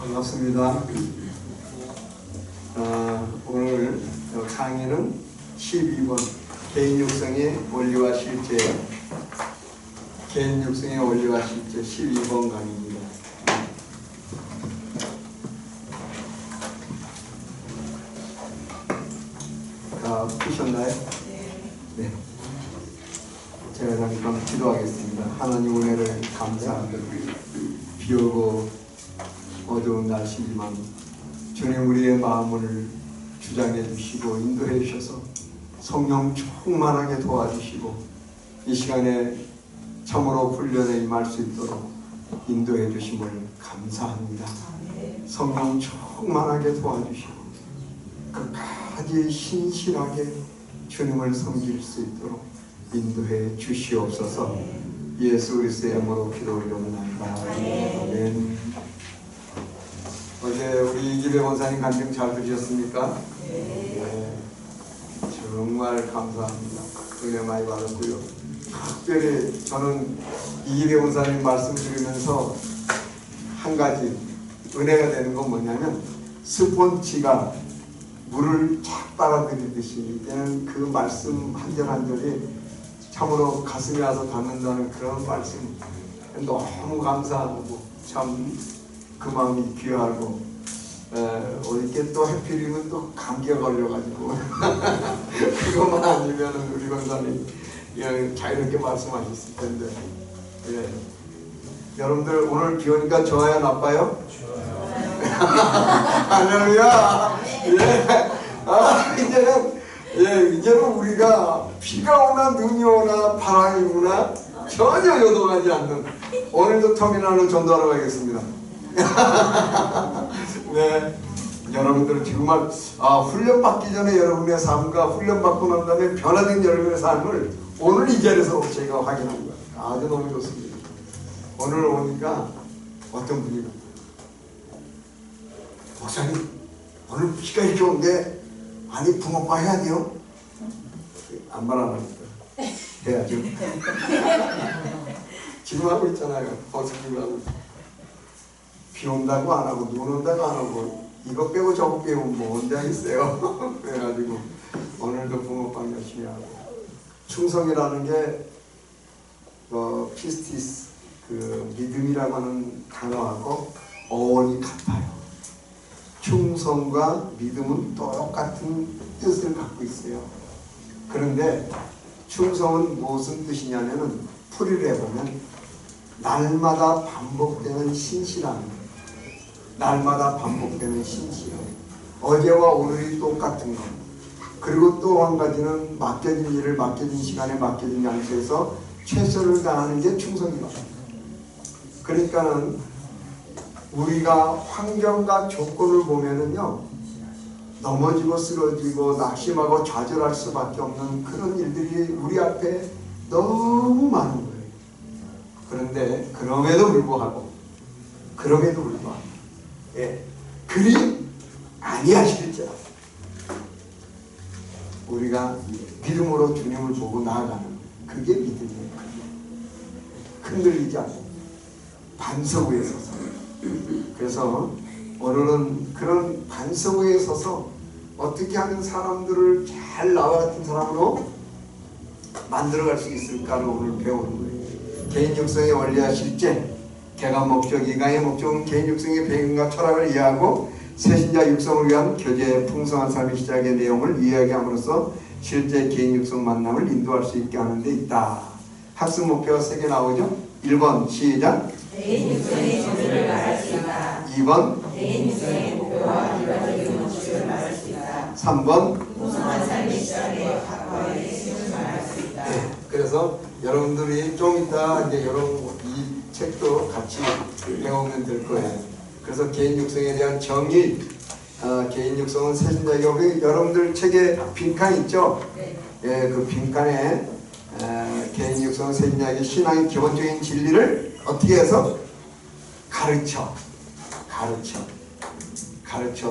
반갑습니다. 오늘 강의는 12번 개인 육성의 원리와 실제, 개인 육성의 원리와 실제 12번 강의입니다. 푸셨나요? 네. 제가 잠깐 기도하겠습니다. 하나님 은혜를 감사합니다. 비 오고 어두운 날씨지만 주님 우리의 마음을 주장해 주시고 인도해 주셔서 성령 충만하게 도와주시고 이 시간에 참으로 훈련에 임할 수 있도록 인도해 주심을 감사합니다. 성령 충만하게 도와주시고 끝까지 신실하게 주님을 섬길 수 있도록 인도해 주시옵소서. 예수 그리스도의 이름으로 기도 올려옵나이다. 아멘. 어제 우리 이기배 원사님 간증 잘 들으셨습니까? 네. 정말 감사합니다. 은혜 많이 받았고요. 특별히 저는 이기배 원사님 말씀 들으면서 한 가지 은혜가 되는 건 뭐냐면 스폰지가 물을 착 빨아들이듯이 이제는 그 말씀 한 절 한 절이 참으로 가슴에 와서 닿는다는 그런 말씀 너무 감사하고 참 그 마음이 귀하고 어저께 또 해필이면 또 감기가 걸려가지고 그것만 아니면 우리 권사님 그냥 자유롭게 말씀하셨을 텐데 예. 여러분들 오늘 비 오니까 좋아요 나빠요? 좋아요. 할렐루야. 예. 이제는 우리가 비가 오나 눈이 오나 바람이 부나 전혀 요동하지 않는 오늘도 터미널을 전도하러 가겠습니다. 네, 여러분들 정말 훈련 받기 전에 여러분의 삶과 훈련 받고 난 다음에 변화된 여러분의 삶을 오늘 이 자리에서 제가 확인한 거예요. 아주 너무 좋습니다. 오늘 오니까 어떤 분이 목사님 오늘 비가 이렇게 온데 아니 붕어빵 해야 돼요? 안 말하랍니다. 해야죠. 지금 하고 있잖아요. 버스킹 하고 비 온다고 안 하고 눈 온다고 안 하고 이거 빼고 저거 빼고 뭐 언제 하겠어요. 그래가지고 오늘도 붕어빵 열심히 하고 충성이라는 게 피스티스 그 믿음이라고 하는 단어하고 어원이 같아요. 충성과 믿음은 똑같은 뜻을 갖고 있어요. 그런데 충성은 무슨 뜻이냐면은 풀이를 해보면 날마다 반복되는 신실함, 날마다 반복되는 신실함, 어제와 오늘이 똑같은 것. 그리고 또 한 가지는 맡겨진 일을 맡겨진 시간에 맡겨진 양식에서 최선을 다하는 게 충성이다. 그러니까는 우리가 환경과 조건을 보면은요 넘어지고 쓰러지고 낙심하고 좌절할 수밖에 없는 그런 일들이 우리 앞에 너무 많은 거예요. 그런데 그럼에도 불구하고 예, 그리 아니하실지라도 우리가 믿음으로 주님을 보고 나아가는 그게 믿음이에요. 흔들리지 않고 반석 위에 서서. 그래서 오늘은 그런 반석 위에 서서 어떻게 하면 사람들을 잘 나와 같은 사람으로 만들어갈 수 있을까를 오늘 배우는 거예요. 개인 육성의 원리와 실제, 개간 목적, 이강의 목적은 개인 육성의 배경과 철학을 이해하고 새신자 육성을 위한 교제의 풍성한 삶의 시작의 내용을 이야기함으로써 실제 개인 육성 만남을 인도할 수 있게 하는 데 있다. 학습 목표가 3개 나오죠? 1번 시작. 개인 육성의 정의를 말할 수 있다. 2번 개인 육성의 목표와 일반적인 목적을 말할 수 있다. 3번 풍성한 삶의 시작에 각과의 핵심을 말할 수 있다. 네, 그래서 여러분들이 좀 이따 이제 이 책도 같이 배우면 될 거예요. 그래서 개인 육성에 대한 정의, 개인 육성은 새신자에게 우리 여러분들 책에 빈칸 있죠? 네. 예, 그 빈칸에 개인 육성은 새신자에게 신앙의 기본적인 진리를 어떻게 해서 가르쳐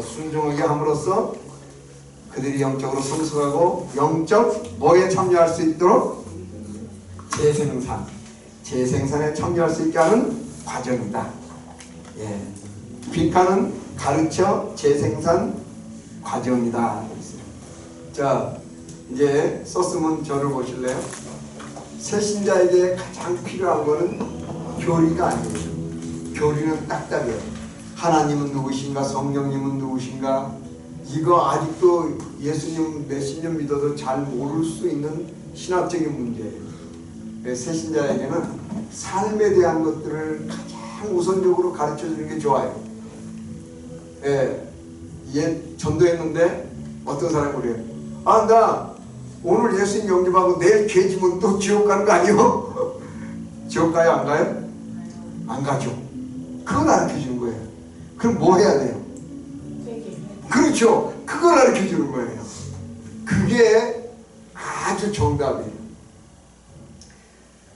순종하게 함으로써 그들이 영적으로 성숙하고 영적 뭐에 참여할 수 있도록 재생산에 참여할 수 있게 하는 과정이다. 예. 빈칸은 가르쳐 재생산 과정이다. 자, 이제 썼으면 저를 보실래요? 새신자에게 가장 필요한 거는 교리가 아니에요. 교리는 딱딱해요. 하나님은 누구신가, 성령님은 누구신가, 이거 아직도 예수님 몇십 년 믿어도 잘 모를 수 있는 신학적인 문제예요. 새신자에게는 삶에 대한 것들을 가장 우선적으로 가르쳐주는 게 좋아요. 예, 전도했는데 어떤 사람이 그래요. 아, 나 오늘 예수님 영접하고 내일 죄지면 또 지옥 가는 거 아니요? 지옥 가요, 안 가요? 안 가죠. 그걸 가르쳐주는 거예요. 그럼 뭐 해야 돼요? 그렇죠. 그걸 가르쳐주는 거예요. 그게 아주 정답이에요.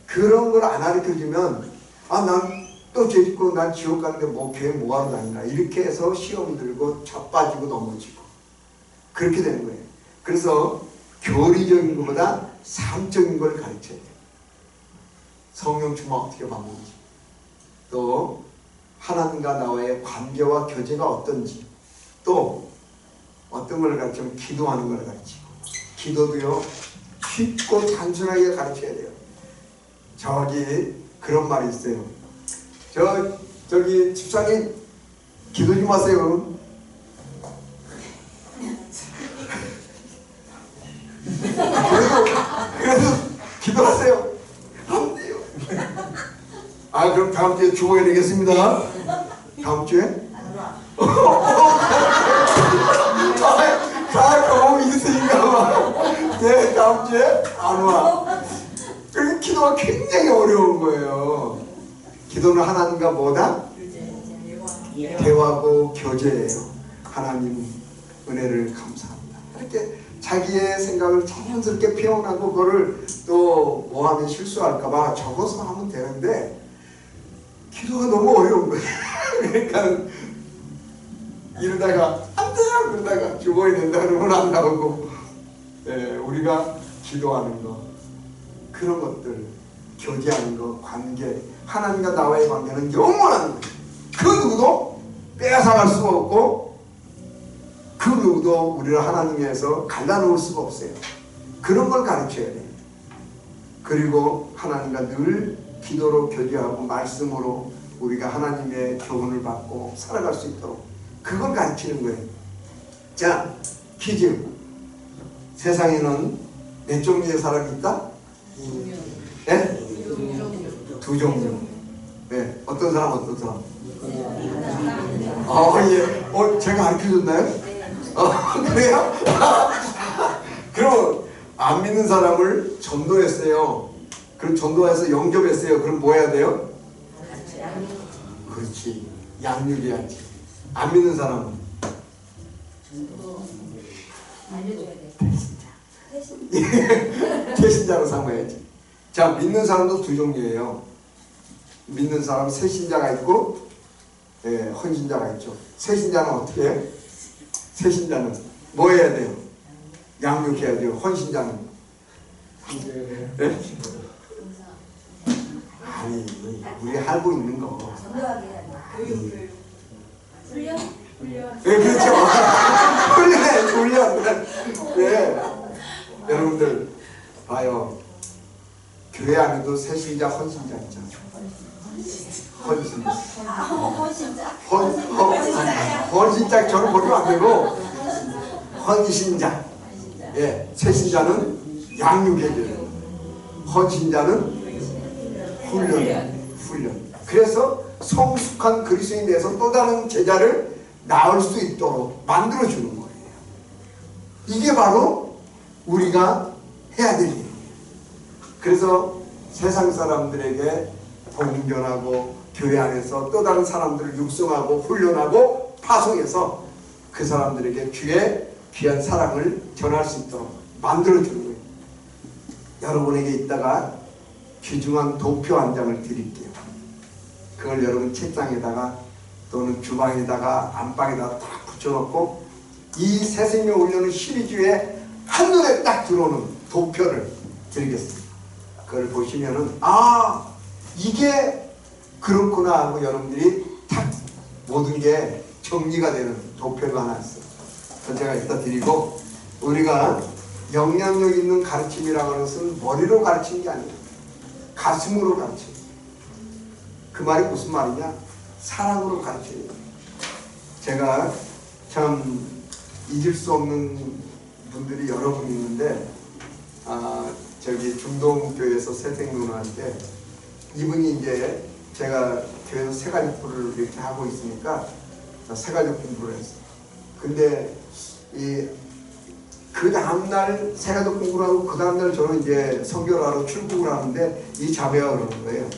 그런 걸 안 가르쳐주면, 아, 난 또 죄짓고 난 지옥 가는데 뭐 교회 뭐하러 다니나, 이렇게 해서 시험 들고 자빠지고 넘어지고 그렇게 되는 거예요. 그래서 교리적인 것보다 삶적인 걸 가르쳐야 돼요. 성령 충만 어떻게 받는지, 또 하나님과 나와의 관계와 교제가 어떤지, 또 어떤 걸 가르치면 기도하는 걸 가르치고, 기도도요 쉽고 단순하게 가르쳐야 돼요. 저기 그런 말이 있어요. 저기 집사님 기도 좀 하세요. 그래도 기도하세요. 안 돼요. 아, 그럼 다음 주에 주보해야 되겠습니다. 다음 주에? 다 경험이 있으니까 막. 네, 다음 주에 안 와. 그러니까 기도가 굉장히 어려운 거예요. 기도는 하나님과 뭐다? 대화고 교제예요. 하나님 은혜를 감사합니다. 이렇게 자기의 생각을 자연스럽게 표현하고 그거를 또 뭐하면 실수할까봐 적어서 하면 되는데 기도가 너무 어려운 거예요. 그러니까 이러다가 안 돼요! 그러다가 죽어야 된다 그러면 안 나오고, 우리가 기도하는 거, 그런 것들, 교제하는 거, 관계, 하나님과 나와의 관계는 영원한 거예요. 그 누구도 빼앗아갈 수가 없고 그 누구도 우리를 하나님에서 갈라놓을 수가 없어요. 그런 걸 가르쳐야 돼요. 그리고 하나님과 늘 기도로 교제하고 말씀으로 우리가 하나님의 교훈을 받고 살아갈 수 있도록 그걸 가르치는 거예요. 자, 퀴즈. 세상에는 몇 종류의 사람이 있다? 네? 두 종류. 네. 어떤 사람, 어떤 사람? 예. 제가 가르쳐줬나요? 그래요? 그럼 안 믿는 사람을 전도했어요. 그럼 전도해서 영접했어요. 그럼 뭐 해야 돼요? 그렇지. 양육해야지. 안 믿는 사람은 알려줘야 돼. 태신자로 삼아야지. 자, 믿는 사람도 두 종류예요. 믿는 사람 새신자가 있고, 헌신자가 있죠. 새신자는 어떻게 해요? 새신자는 뭐 해야 돼요? 양육해야 돼요. 헌신자는 아니, 우리 알고 있는 거. 전도하게 해야 돼. 훈련? 그렇죠. 훈련. 여러분들 봐요. 교회 안에도 새신자, 헌신자 있잖아요. 헌신자. 헌신자 저는 보면 안 되고 헌신자. 예, 새신자는 양육해줘요. 헌신자는 훈련. 그래서 성숙한 그리스도인에 대해서 또 다른 제자를 낳을 수 있도록 만들어주는 거예요. 이게 바로 우리가 해야 될 일이에요. 그래서 세상 사람들에게 복음 전하고 교회 안에서 또 다른 사람들을 육성하고 훈련하고 파송해서 그 사람들에게 주의 귀한 사랑을 전할 수 있도록 만들어주는 거예요. 여러분에게 이따가 귀중한 도표 한 장을 드릴게요. 그걸 여러분 책상에다가 또는 주방에다가 안방에다가 딱 붙여놓고 이 새생명 올려는 시리즈에 한눈에 딱 들어오는 도표를 드리겠습니다. 그걸 보시면은 이게 그렇구나 하고 여러분들이 탁 모든 게 정리가 되는 도표가 하나 있어요. 그건 제가 이따 드리고, 우리가 영향력 있는 가르침이라고 하는 것은 머리로 가르치는 게 아니에요. 가슴으로 가르쳐요. 그 말이 무슨 말이냐? 사랑으로 가르쳐요. 제가 참 잊을 수 없는 분들이 여러 분 있는데, 저기 중동교회에서 새생문을 할 때 이분이 이제 제가 교회에서 세가족부를 이렇게 하고 있으니까 세가족 공부를 했어요. 근데 그 다음날 세가족 공부를 하고 그 다음날 저는 이제 선교를 하러 출국을 하는데 이 자매가 그러는 거예요.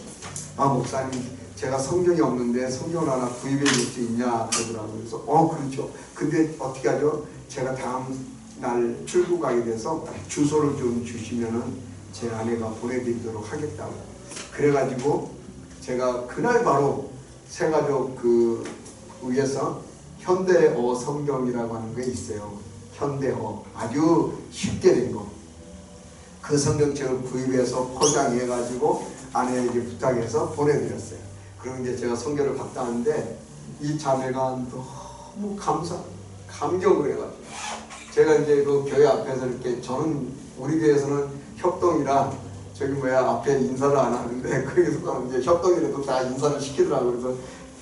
목사님, 제가 성경이 없는데 성경을 하나 구입해 줄 수 있냐 그러더라고요. 그래서 그렇죠. 근데 어떻게 하죠? 제가 다음 날 출국하게 돼서 주소를 좀 주시면은 제 아내가 보내드리도록 하겠다고. 그래가지고 제가 그날 바로 세가족 위에서 현대어 성경이라고 하는 게 있어요. 현대어 아주 쉽게 된 거. 그 성경책을 구입해서 포장해가지고 아내에게 부탁해서 보내드렸어요. 그럼 이제 제가 선교를 갔다 왔는데 이 자매가 너무 감격을 해가지고 제가 이제 그 교회 앞에서 이렇게, 저는 우리 교회에서는 협동이라 앞에 인사를 안 하는데 거기서 이제 협동이라도 다 인사를 시키더라고요. 그래서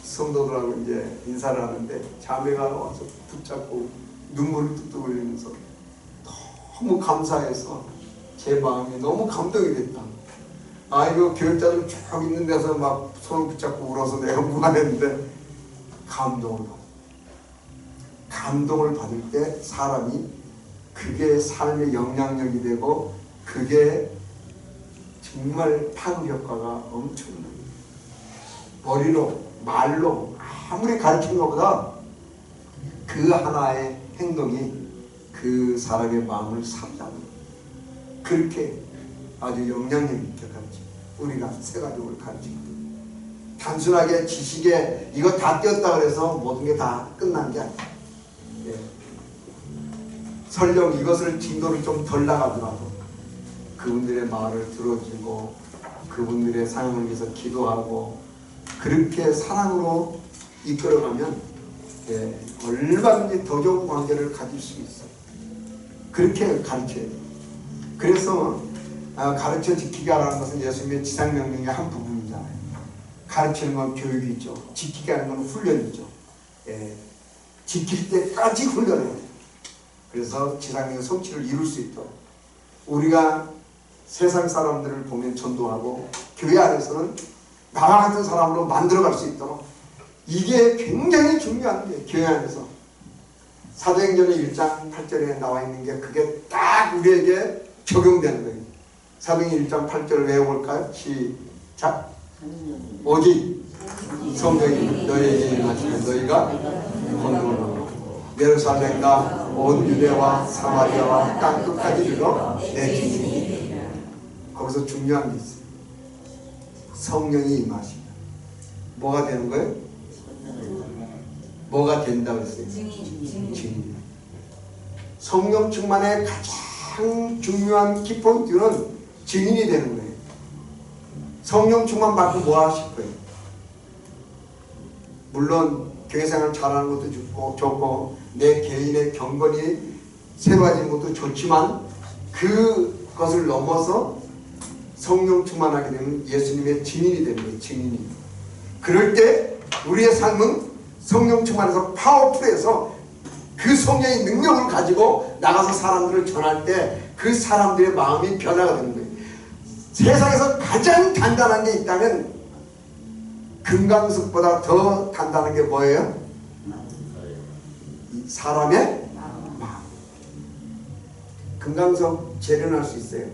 성도들하고 이제 인사를 하는데 자매가 와서 붙잡고 눈물을 뚝뚝 흘리면서 너무 감사해서 제 마음이 너무 감동이 됐다. 이거 교육자들 쭉 있는 데서 막 손을 붙잡고 울어서 내가 무안했는데 감동을 받을 때 사람이 그게 삶의 영향력이 되고 그게 정말 파급 효과가 엄청나요. 머리로 말로 아무리 가르치는 것보다 그 하나의 행동이 그 사람의 마음을 삽니다. 그렇게 아주 영향력 있게 가르치고 우리가 세가족을 가르치고, 단순하게 지식에 이거 다 띄었다 그래서 모든 게 다 끝난 게 아니에요. 설령 이것을 진도를 좀 덜 나가더라도 그분들의 말을 들어주고 그분들의 상황을 위해서 기도하고 그렇게 사랑으로 이끌어가면 얼마든지 더 좋은 관계를 가질 수 있어요. 그렇게 가르쳐야 돼요. 그래서 가르쳐 지키게 하라는 것은 예수님의 지상명령의 한 부분이잖아요. 가르치는 건 교육이죠. 지키게 하는 건 훈련이죠. 지킬 때까지 훈련해야 돼요. 그래서 지상명령 성취를 이룰 수 있도록 우리가 세상 사람들을 보면 전도하고 교회 안에서는 나와 같은 사람으로 만들어갈 수 있도록, 이게 굉장히 중요한 게 교회 안에서 사도행전의 1장 8절에 나와 있는 게 그게 딱 우리에게 적용되는 거예요. 사도행전 1장 8절을 외워볼까요? 시작. 오직 성령이 너희에게 임하시면 너희가 권능을 얻고 예루살렘과 온 유대와 사마리아와 땅 끝까지 이르러 내 증인이 되리라. 거기서 중요한 게 있어요. 성령이 임하시면 뭐가 되는 거예요? 뭐가 된다고 했어요? 증인. 성령 충만의 가장 중요한 키포인트는 증인이 되는 거예요. 성령 충만 받고 뭐 하실 거예요? 물론 교회생활 잘하는 것도 좋고 내 개인의 경건이 새로워지는 것도 좋지만 그것을 넘어서 성령 충만하게 되면 예수님의 증인이 되는 거예요. 증인이. 그럴 때 우리의 삶은 성령 충만해서 파워풀해서 그 성령의 능력을 가지고 나가서 사람들을 전할 때 그 사람들의 마음이 변화가 되는 거예요. 세상에서 가장 단단한 게 있다면 금강석보다 더 단단한 게 뭐예요? 사람의 마음. 금강석 재련할 수 있어요.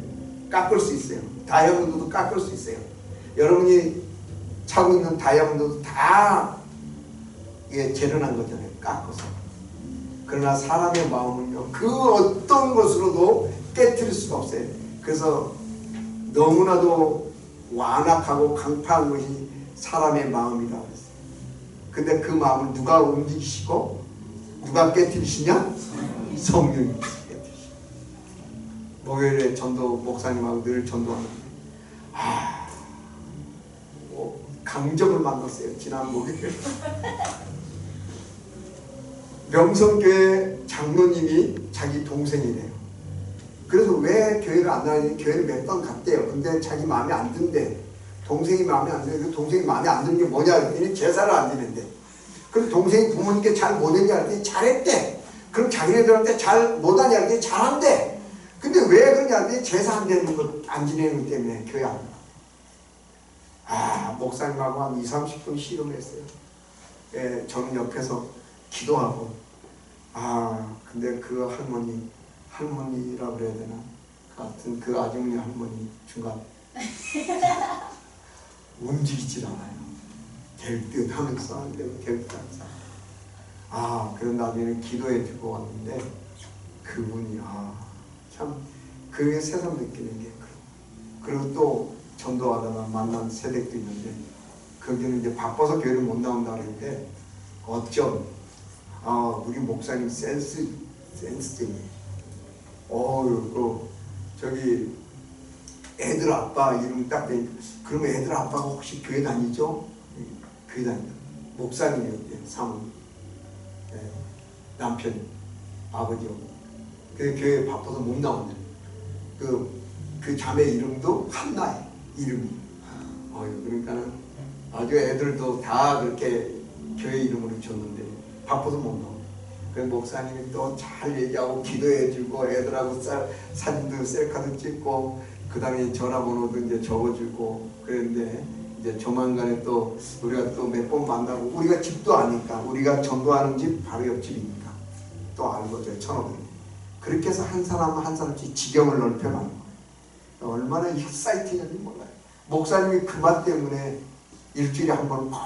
깎을 수 있어요. 다이아몬드도 깎을 수 있어요. 여러분이 차고 있는 다이아몬드도 다 재련한 거잖아요. 깎아서. 그러나 사람의 마음은요, 그 어떤 것으로도 깨뜨릴 수가 없어요. 그래서 너무나도 완악하고 강팍한 것이 사람의 마음이라고 했어요. 근데 그 마음을 누가 움직이시고 누가 깨뜨리시냐? 성령이 깨뜨리시고. 목요일에 전도 목사님하고 늘 전도하는데 강적을 만났어요. 지난 목요일. 명성교회 장로님이 자기 동생이래요. 그래서 왜 교회를 안 다니는지 교회를 몇 번 갔대요. 근데 자기 마음에 안 든대. 동생이 마음에 안 드는데 동생이 마음에 안 드는 게 뭐냐 그랬더니 제사를 안 지낸대. 그럼 동생이 부모님께 잘 못했냐 그랬더니 잘했대. 그럼 자기네들한테 잘 못하냐 그랬더니 잘한대. 근데 왜 그러냐 그랬더니 제사 안 되는 것 안 지내는 것 때문에 교회 안 가. 목사님하고 한 20-30분 씨름했어요. 예, 저는 옆에서 기도하고 근데 그 할머니라고 그래야 되나? 같은 그 아주머니 할머니 중간 움직이질 않아요. 될 듯 하면서 안 되고 될 듯 하면서 그런 나중에는 기도해 주고 왔는데 그분이 참 그게 새삼 느끼는 게 그리고 또 전도하다가 만난 세댁도 있는데 거기는 이제 바빠서 교회를 못 나온다 그랬는데 어쩜 우리 목사님 센스쟁이 저기 애들 아빠 이름 딱 되니까 그러면 애들 아빠가 혹시 교회 다니죠? 교회 다니죠. 목사님이었대요. 사모님. 남편 아버지요. 그 교회 바빠서 못 나온대. 그 자매 이름도 한나예요. 이름이. 그러니까는 아주 애들도 다 그렇게 교회 이름으로 줬는데 바빠서 못 나온대. 그 목사님이 또 잘 얘기하고 기도해주고 애들하고 사진도 셀카도 찍고 그 다음에 전화번호도 이제 적어주고 그랬는데 이제 조만간에 또 우리가 또 몇 번 만나고 우리가 집도 아니까 우리가 전도하는 집 바로 옆집이니까 또 알거죠. 천원에 그렇게 해서 한 사람 한 사람씩 지경을 넓혀가는 거예요. 얼마나 익사이팅한지 몰라요. 목사님이 그 말 때문에 일주일에 한 번 꼭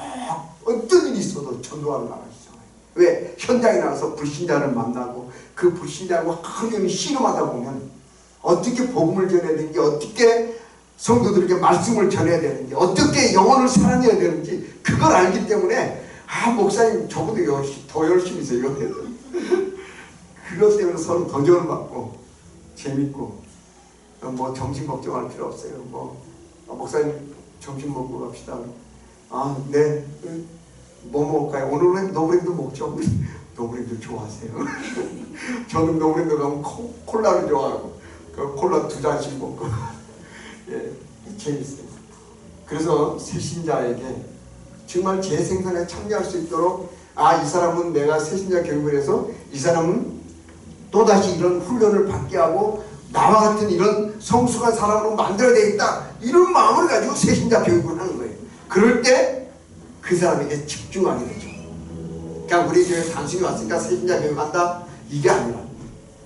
어떤 일이 있어도 전도하러 나가시잖아요. 왜? 현장에 나가서 불신자를 만나고 그 불신자하고 하루종일 씨름하다 보면 어떻게 복음을 전해야 되는지 어떻게 성도들에게 말씀을 전해야 되는지 어떻게 영혼을 사랑해야 되는지 그걸 알기 때문에 목사님 저보다 더 열심히 있어요. 그것 때문에 서로 도전을 받고 재밌고 뭐 점심 걱정할 필요 없어요. 목사님 점심 먹고 갑시다. 네. 뭐 먹을까요? 오늘은 노브랜드 먹죠. 노브랜드 좋아하세요. 저는 노브랜드 가면 콜라를 좋아하고 그 콜라 2잔씩 먹고 재밌어요. 그래서 새신자에게 정말 재생산에 참여할 수 있도록 이 사람은 내가 새신자 교육을 해서 이 사람은 또다시 이런 훈련을 받게 하고 나와 같은 이런 성숙한 사람으로 만들어야 되겠다 이런 마음을 가지고 새신자 교육을 하는 거예요. 그럴 때 그 사람에게 집중하게 되죠. 그냥 우리 교회 단순히 왔으니까 새신자 교육한다 이게 아니라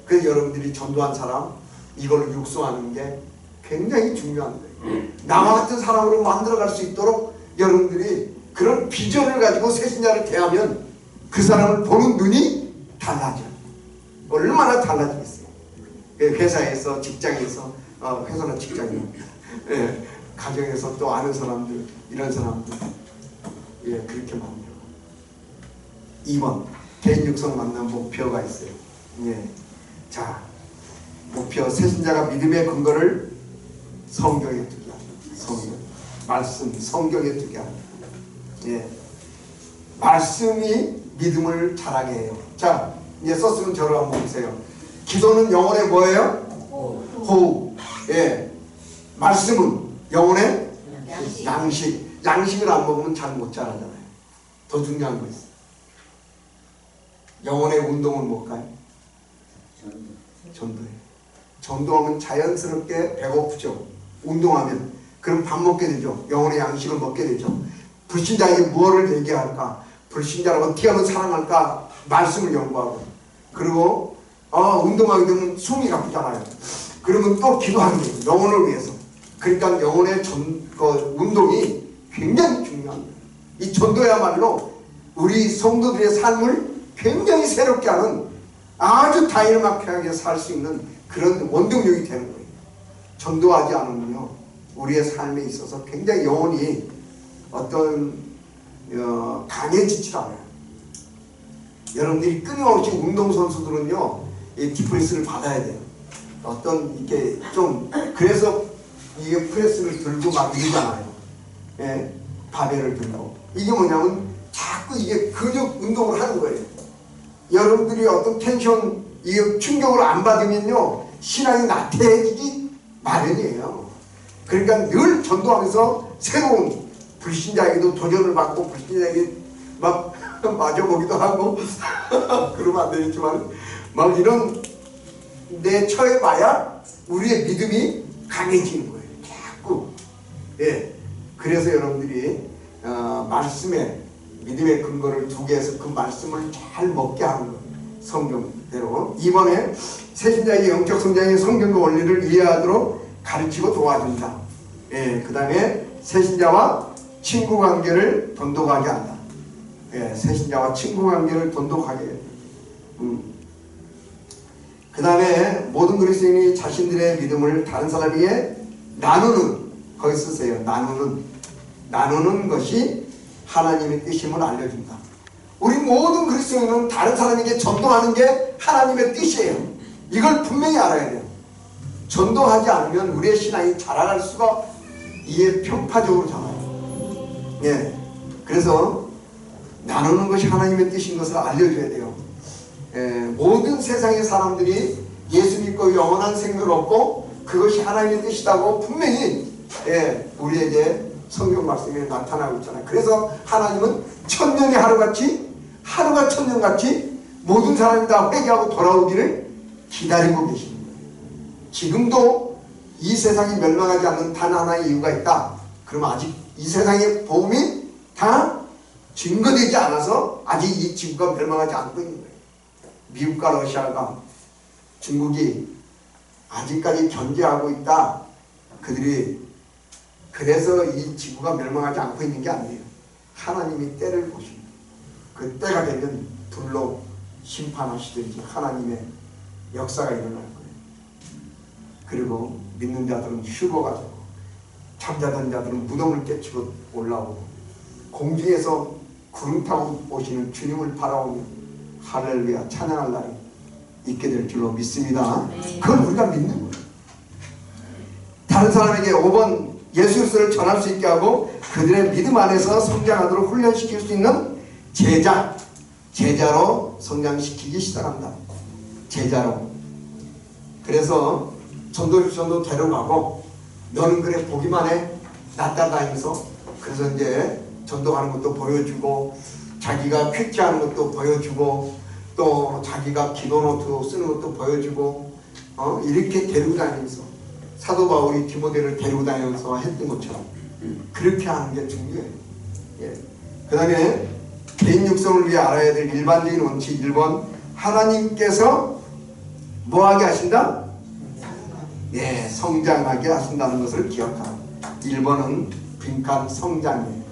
그래서 여러분들이 전도한 사람 이걸 육성하는 게 굉장히 중요한 거예요. 나와 같은 사람으로 만들어갈 수 있도록 여러분들이 그런 비전을 가지고 새신자를 대하면 그 사람을 보는 눈이 달라져요. 얼마나 달라지겠어요. 회사에서 직장에서 회사나 직장입니다. 가정에서 또 아는 사람들 이런 사람들 그렇게 만들어. 2번 개인 육성 만난 목표가 있어요. 자 목표 새신자가 믿음의 근거를 성경에 두게 합니다. 성경 말씀 성경에 두게 합니다. 말씀이 믿음을 자라게 해요. 자 이제 썼으면 저를 한번 보세요. 기도는 영혼의 뭐예요? 호흡. 말씀은 영혼의 양식. 양식을 안 먹으면 잘 못 자라잖아요. 더 중요한 거 있어요. 영혼의 운동은 뭘까요? 전도예요. 전도하면 자연스럽게 배고프죠. 운동하면. 그럼 밥 먹게 되죠. 영혼의 양식을 먹게 되죠. 불신자에게 무엇을 얘기할까? 불신자를 어떻게 하면 사랑할까? 말씀을 연구하고. 그리고 운동하게 되면 숨이 가쁘잖아요. 그러면 또 기도하는 거예요. 영혼을 위해서. 그러니까 영혼의 운동이 굉장히 중요합니다. 이 전도야말로 우리 성도들의 삶을 굉장히 새롭게 하는 아주 다이나믹하게 살 수 있는 그런 원동력이 되는 거예요. 전도하지 않으면요 우리의 삶에 있어서 굉장히 영혼이 강해지질 않아요. 여러분들이 끊임없이 운동선수들은요 이 디프레스를 받아야 돼요. 이게 좀 그래서 이게 프레스를 들고 막 이러잖아요. 바벨을 들고. 이게 뭐냐면 자꾸 이게 근육 운동을 하는 거예요. 여러분들이 어떤 텐션, 이게 충격을 안 받으면요 신앙이 나태해지기 마련이에요. 그러니까 늘 전도하면서 새로운 불신자에게도 도전을 받고 불신자에게 막 맞아보기도 하고 그러면 안 되겠지만 막 이런 내 처해봐야 우리의 믿음이 강해지는 거예요. 자꾸. 예. 그래서 여러분들이 말씀에 믿음의 근거를 두게 해서 그 말씀을 잘 먹게 하는 거예요. 성경대로. 이번에 새신자에게 영적 성장의 성경과 원리를 이해하도록 가르치고 도와준다. 예. 그 다음에 새신자와 친구 관계를 돈독하게 한다. 예. 새신자와 친구 관계를 돈독하게 해요. 그 다음에 모든 그리스도인이 자신들의 믿음을 다른 사람에게 나누는, 거기 쓰세요. 나누는 것이 하나님의 뜻임을 알려준다. 우리 모든 그리스도인은 다른 사람에게 전도하는 게 하나님의 뜻이에요. 이걸 분명히 알아야 돼요. 전도하지 않으면 우리의 신앙이 자라갈 수가, 이게 편파적으로 자라요. 예. 그래서 나누는 것이 하나님의 뜻인 것을 알려줘야 돼요. 모든 세상의 사람들이 예수 믿고 영원한 생명을 얻고 그것이 하나님의 뜻이라고 분명히 우리에게 성경 말씀에 나타나고 있잖아요. 그래서 하나님은 천년이 하루같이, 하루가 천년같이 모든 사람이 다 회개하고 돌아오기를 기다리고 계십니다. 지금도 이 세상이 멸망하지 않는 단 하나의 이유가 있다. 그러면 아직 이 세상의 복음이 다 증거되지 않아서 아직 이 지구가 멸망하지 않고 있는 거예요. 미국과 러시아가, 중국이 아직까지 견제하고 있다. 그들이 그래서 이 지구가 멸망하지 않고 있는 게 아니에요. 하나님이 때를 보십니다. 그 때가 되면 불로 심판하시든지 하나님의 역사가 일어날 거예요. 그리고 믿는 자들은 휴거가 되고 잠자던 자들은 무덤을 깨치고 올라오고 공중에서 구름 타고 오시는 주님을 바라오며 할렐루야 찬양할 날이 있게 될 줄로 믿습니다. 그걸 우리가 믿는 거예요. 다른 사람에게 5번 예수 그리스도를 전할 수 있게 하고 그들의 믿음 안에서 성장하도록 훈련시킬 수 있는 제자로 성장시키기 시작한다. 제자로. 그래서 전도 데려가고 너는 그래 보기만 해. 나 따라다니면서. 그래서 이제 전도하는 것도 보여주고 자기가 퀴즈하는 것도 보여주고 또 자기가 기도노트 쓰는 것도 보여주고 이렇게 데리고 다니면서 사도 바울이 디모데를 데리고 다니면서 했던 것처럼 그렇게 하는 게 중요해요. 예. 그 다음에 개인 육성을 위해 알아야 될 일반적인 원칙 1번 하나님께서 뭐하게 하신다? 예, 성장하게 하신다는 것을 기억하라. 1번은 빈칸 성장이에요.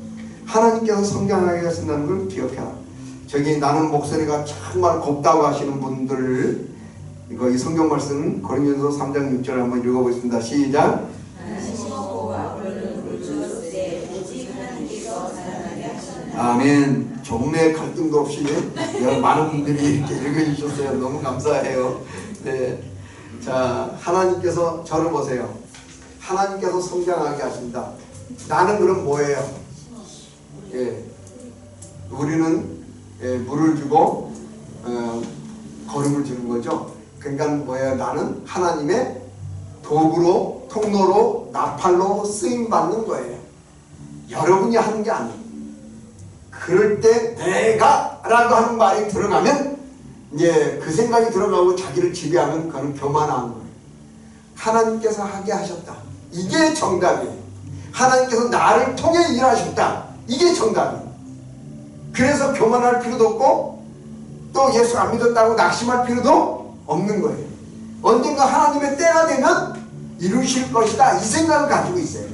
하나님께서 성장하게 하신다는 걸 기억해라. 저기 나는 목소리가 정말 곱다고 하시는 분들 이거 이 성경 말씀은 고린도전서 3장 6절 한번 읽어보겠습니다. 시작. 아멘. 조금의 갈등도 없이 많은 분들이 이렇게 읽어주셨어요. 너무 감사해요. 네. 자, 하나님께서 저를 보세요. 하나님께서 성장하게 하신다. 나는 그럼 뭐예요? 예. 우리는 물을 주고 거름을 주는 거죠. 그러니까 뭐예요? 나는 하나님의 도구로, 통로로, 나팔로 쓰임받는 거예요. 여러분이 하는 게 아니에요. 그럴 때 내가 라고 하는 말이 들어가면 이제 그 생각이 들어가고 자기를 지배하면 그건 교만한 거예요. 하나님께서 하게 하셨다. 이게 정답이에요. 하나님께서 나를 통해 일하셨다. 이게 정답이에요. 그래서 교만할 필요도 없고 또 예수 안 믿었다고 낙심할 필요도 없는 거예요. 언젠가 하나님의 때가 되면 이루실 것이다. 이 생각을 가지고 있어요.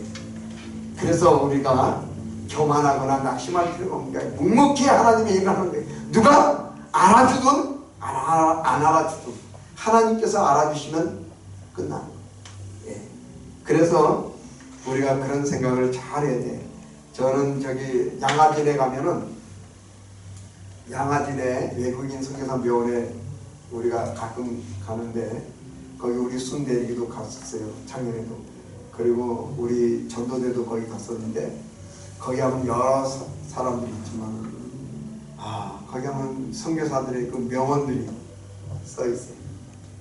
그래서 우리가 교만하거나 낙심할 필요가 없는 거예요. 묵묵히 하나님의 일을 하는 거예요. 누가 알아주든 안 알아주든 하나님께서 알아주시면 끝나는 거예요. 예. 그래서 우리가 그런 생각을 잘 해야 돼요. 저는 저기 양화진에 가면은 양화진에 외국인 선교사 묘원에 우리가 가끔 가는데 거기 우리 순대리기도 갔었어요. 작년에도. 그리고 우리 전도대도 거기 갔었는데 거기 하면 여러 사람들이 있지만 거기 하면 선교사들의 그 명언들이 써 있어요.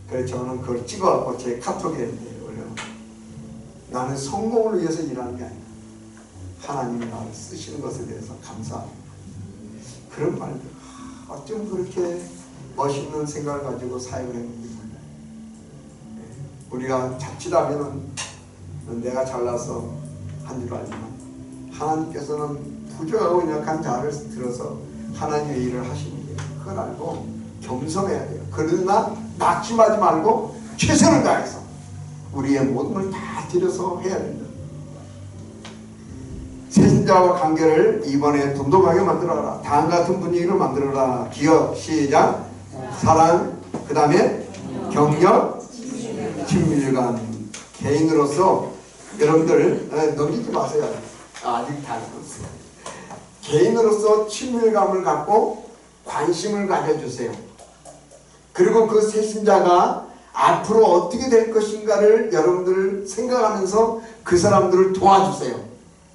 그래서 저는 그걸 찍어갖고 제 카톡에 올려놓고, 나는 성공을 위해서 일하는 게 아니다. 하나님이 나를 쓰시는 것에 대해서 감사합니다. 그런 말들, 어쩜 그렇게 멋있는 생각을 가지고 사역을 했는지 몰라요. 우리가 자칫하면 내가 잘나서 한 줄 알지만 하나님께서는 부족하고 연약한 자를 들어서 하나님의 일을 하시는 거예요. 그걸 알고 겸손해야 돼요. 그러나 낙심하지 말고 최선을 다해서 우리의 모든 걸 다 들여서 해야 된다. 세신자와 관계를 이번에 돈독하게 만들어라. 다음 같은 분위기를 만들어라. 기억, 시작, 사랑, 그 다음에 경력, 친밀감. 개인으로서 여러분들 넘기지 마세요. 아직 다 안 썼어요. 개인으로서 친밀감을 갖고 관심을 가져주세요. 그리고 그 세신자가 앞으로 어떻게 될 것인가를 여러분들 생각하면서 그 사람들을 도와주세요.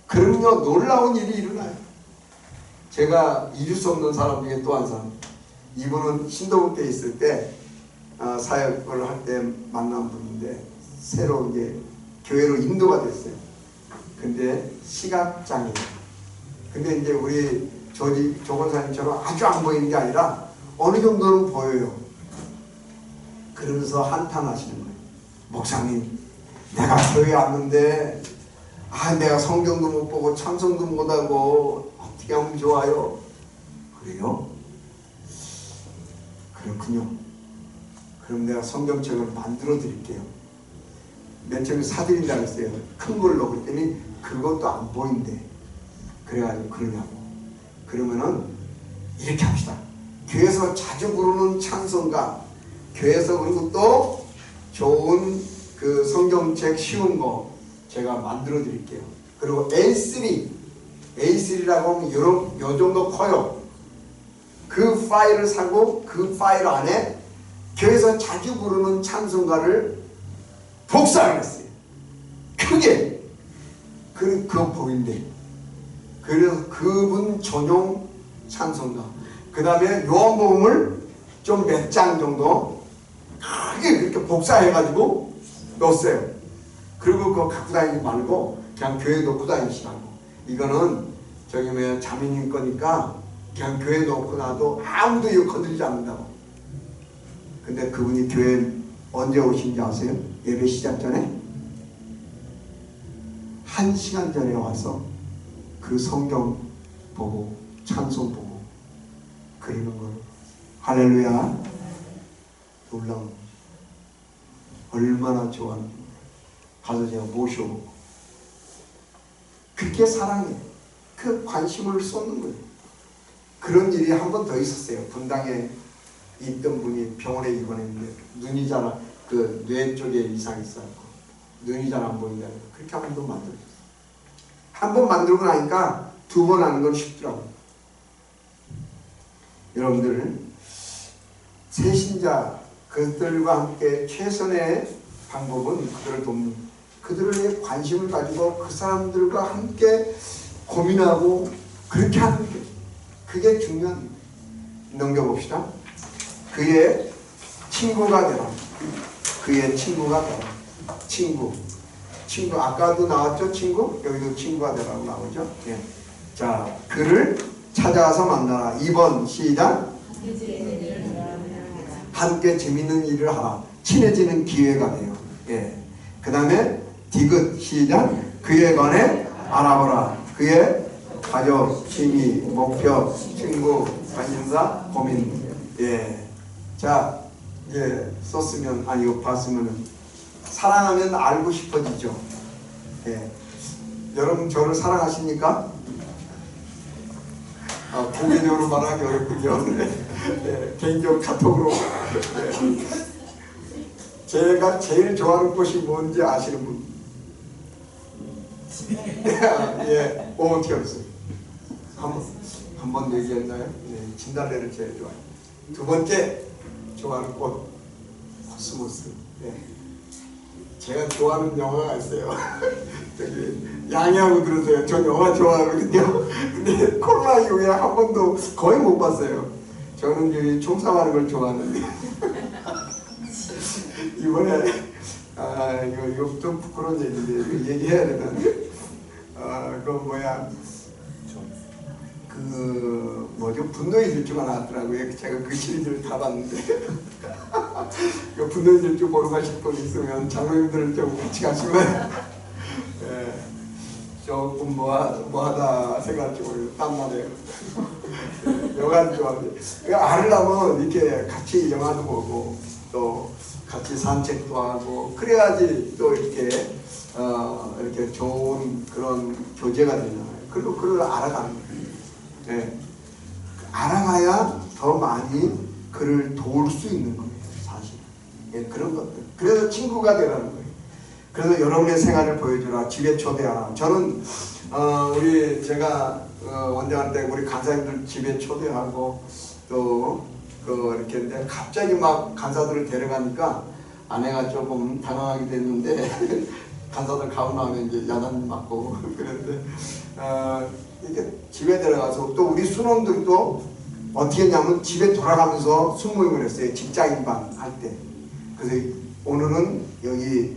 그럼요, 놀라운 일이 일어나요. 제가 잊을 수 없는 사람 중에 또 한 사람, 이분은 신도국에 있을 때 사역을 할 때 만난 분인데 새로 이제 교회로 인도가 됐어요. 근데 시각장애. 근데 이제 우리 조건사님처럼 아주 안 보이는 게 아니라 어느 정도는 보여요. 그러면서 한탄하시는 거예요. 목사님, 내가 교회 왔는데 내가 성경도 못 보고 찬송도 못하고 어떻게 하면 좋아요? 그래요? 그렇군요. 그럼 내가 성경책을 만들어 드릴게요. 맨 처음에 사드린다고 했어요. 큰 걸로. 그랬더니 그것도 안 보인대. 그래가지고 그러냐고. 그러면은 이렇게 합시다. 교회에서 자주 부르는 찬송가, 교회에서 그리고 또 좋은 그 성경책 쉬운 거 제가 만들어 드릴게요. 그리고 A3라고 하면 요 정도 커요. 그 파일을 사고 그 파일 안에 교회에서 자주 부르는 찬송가를 복사를 했어요. 크게. 그거 보인대. 그래서 그분 전용 찬송가. 그 다음에 요한복음을 좀 몇 장 정도 크게 그렇게 복사해가지고 넣었어요. 그리고 그거 갖고 다니지 말고 그냥 교회에 놓고 다니시라고. 이거는 저기 자매님 거니까 그냥 교회에 놓고 놔도 아무도 이거 건드리지 않는다고. 근데 그분이 교회 언제 오신지 아세요? 예배 시작 전에 1시간 전에 와서 그 성경 보고 찬송 보고 그리는 걸. 할렐루야. 놀라운, 얼마나 좋아하는지 가서 제가 모셔보고 그렇게 사랑해. 그 관심을 쏟는 거예요. 그런 일이 한 번 더 있었어요. 분당에 있던 분이 병원에 입원했는데 눈이 잘 그 뇌 쪽에 이상이 있어갖고 눈이 잘 안 보인다. 그렇게 한 번 더 만들어줬어요. 한 번 만들고 나니까 두 번 하는 건 쉽더라고요. 여러분들 세신자 그들과 함께 최선의 방법은 그들을 돕는, 그들의 관심을 가지고 그 사람들과 함께 고민하고 그렇게 하는 게 그게 중요한. 넘겨봅시다. 그의 친구가 되라. 그의 친구가 되라. 친구 아까도 나왔죠? 친구? 여기도 친구가 되라고 나오죠? 예. 자, 그를 찾아가서 만나라. 2번 시작. 함께 재밌는 일을 하라. 친해지는 기회가 돼요. 예. 그 다음에 디귿 시작. 그에 관해 알아보라. 그의 가족, 취미, 목표, 친구, 관심사, 고민. 예. 자, 예, 썼으면 아니고 봤으면 사랑하면 알고 싶어지죠. 예. 여러분 저를 사랑하십니까? 공개적으로 말하기 어렵군요. 네, 개인적 카톡으로. 네. 제가 제일 좋아하는 꽃이 뭔지 아시는 분? 예, 어떻게 알았어요? 한 번 얘기했나요? 네, 진달래를 제일 좋아해요. 두 번째 좋아하는 꽃, 코스모스. 네. 제가 좋아하는 영화가 있어요. 저기 양해하고 들으세요. 전 영화 좋아하거든요. 근데 코로나 이후에 한 번도 거의 못 봤어요. 저는 여기 총싸움하는 걸 좋아하는데 이번에 이거 좀 부끄러운 얘기인데 이거 얘기해야 되는데 그 뭐야 그 뭐죠 분노의 질주가 나왔더라고요. 제가 그 시리즈를 다 봤는데 그 분노의 질주 보러 가실 분 있으면 장로님들을 좀 같이 가시면 예, 조금 뭐하다 생각할지 모르겠어요. 땀나네요. 영화를 좋아하는데 알으려면 이렇게 같이 영화도 보고 또 같이 산책도 하고 그래야지 또 이렇게 이렇게 좋은 그런 교제가 되잖아요. 그리고 그걸 알아가는 거예요. 네. 알아가야 더 많이 그를 도울 수 있는 거예요. 사실. 예, 그런 것들. 그래서 친구가 되라는 거예요. 그래서 여러분의 생활을 보여주라. 집에 초대하라. 저는 제가 원장할 때 우리 간사님들 집에 초대하고 또 이렇게 했는데 갑자기 막 간사들을 데려가니까 아내가 조금 당황하게 됐는데 간사들 가고 나면 이제 야단 맞고 그랬는데 이게 집에 들어가서 또 우리 순원들도 어떻게 했냐면 집에 돌아가면서 순모임을 했어요. 직장인반 할 때. 그래서 오늘은 여기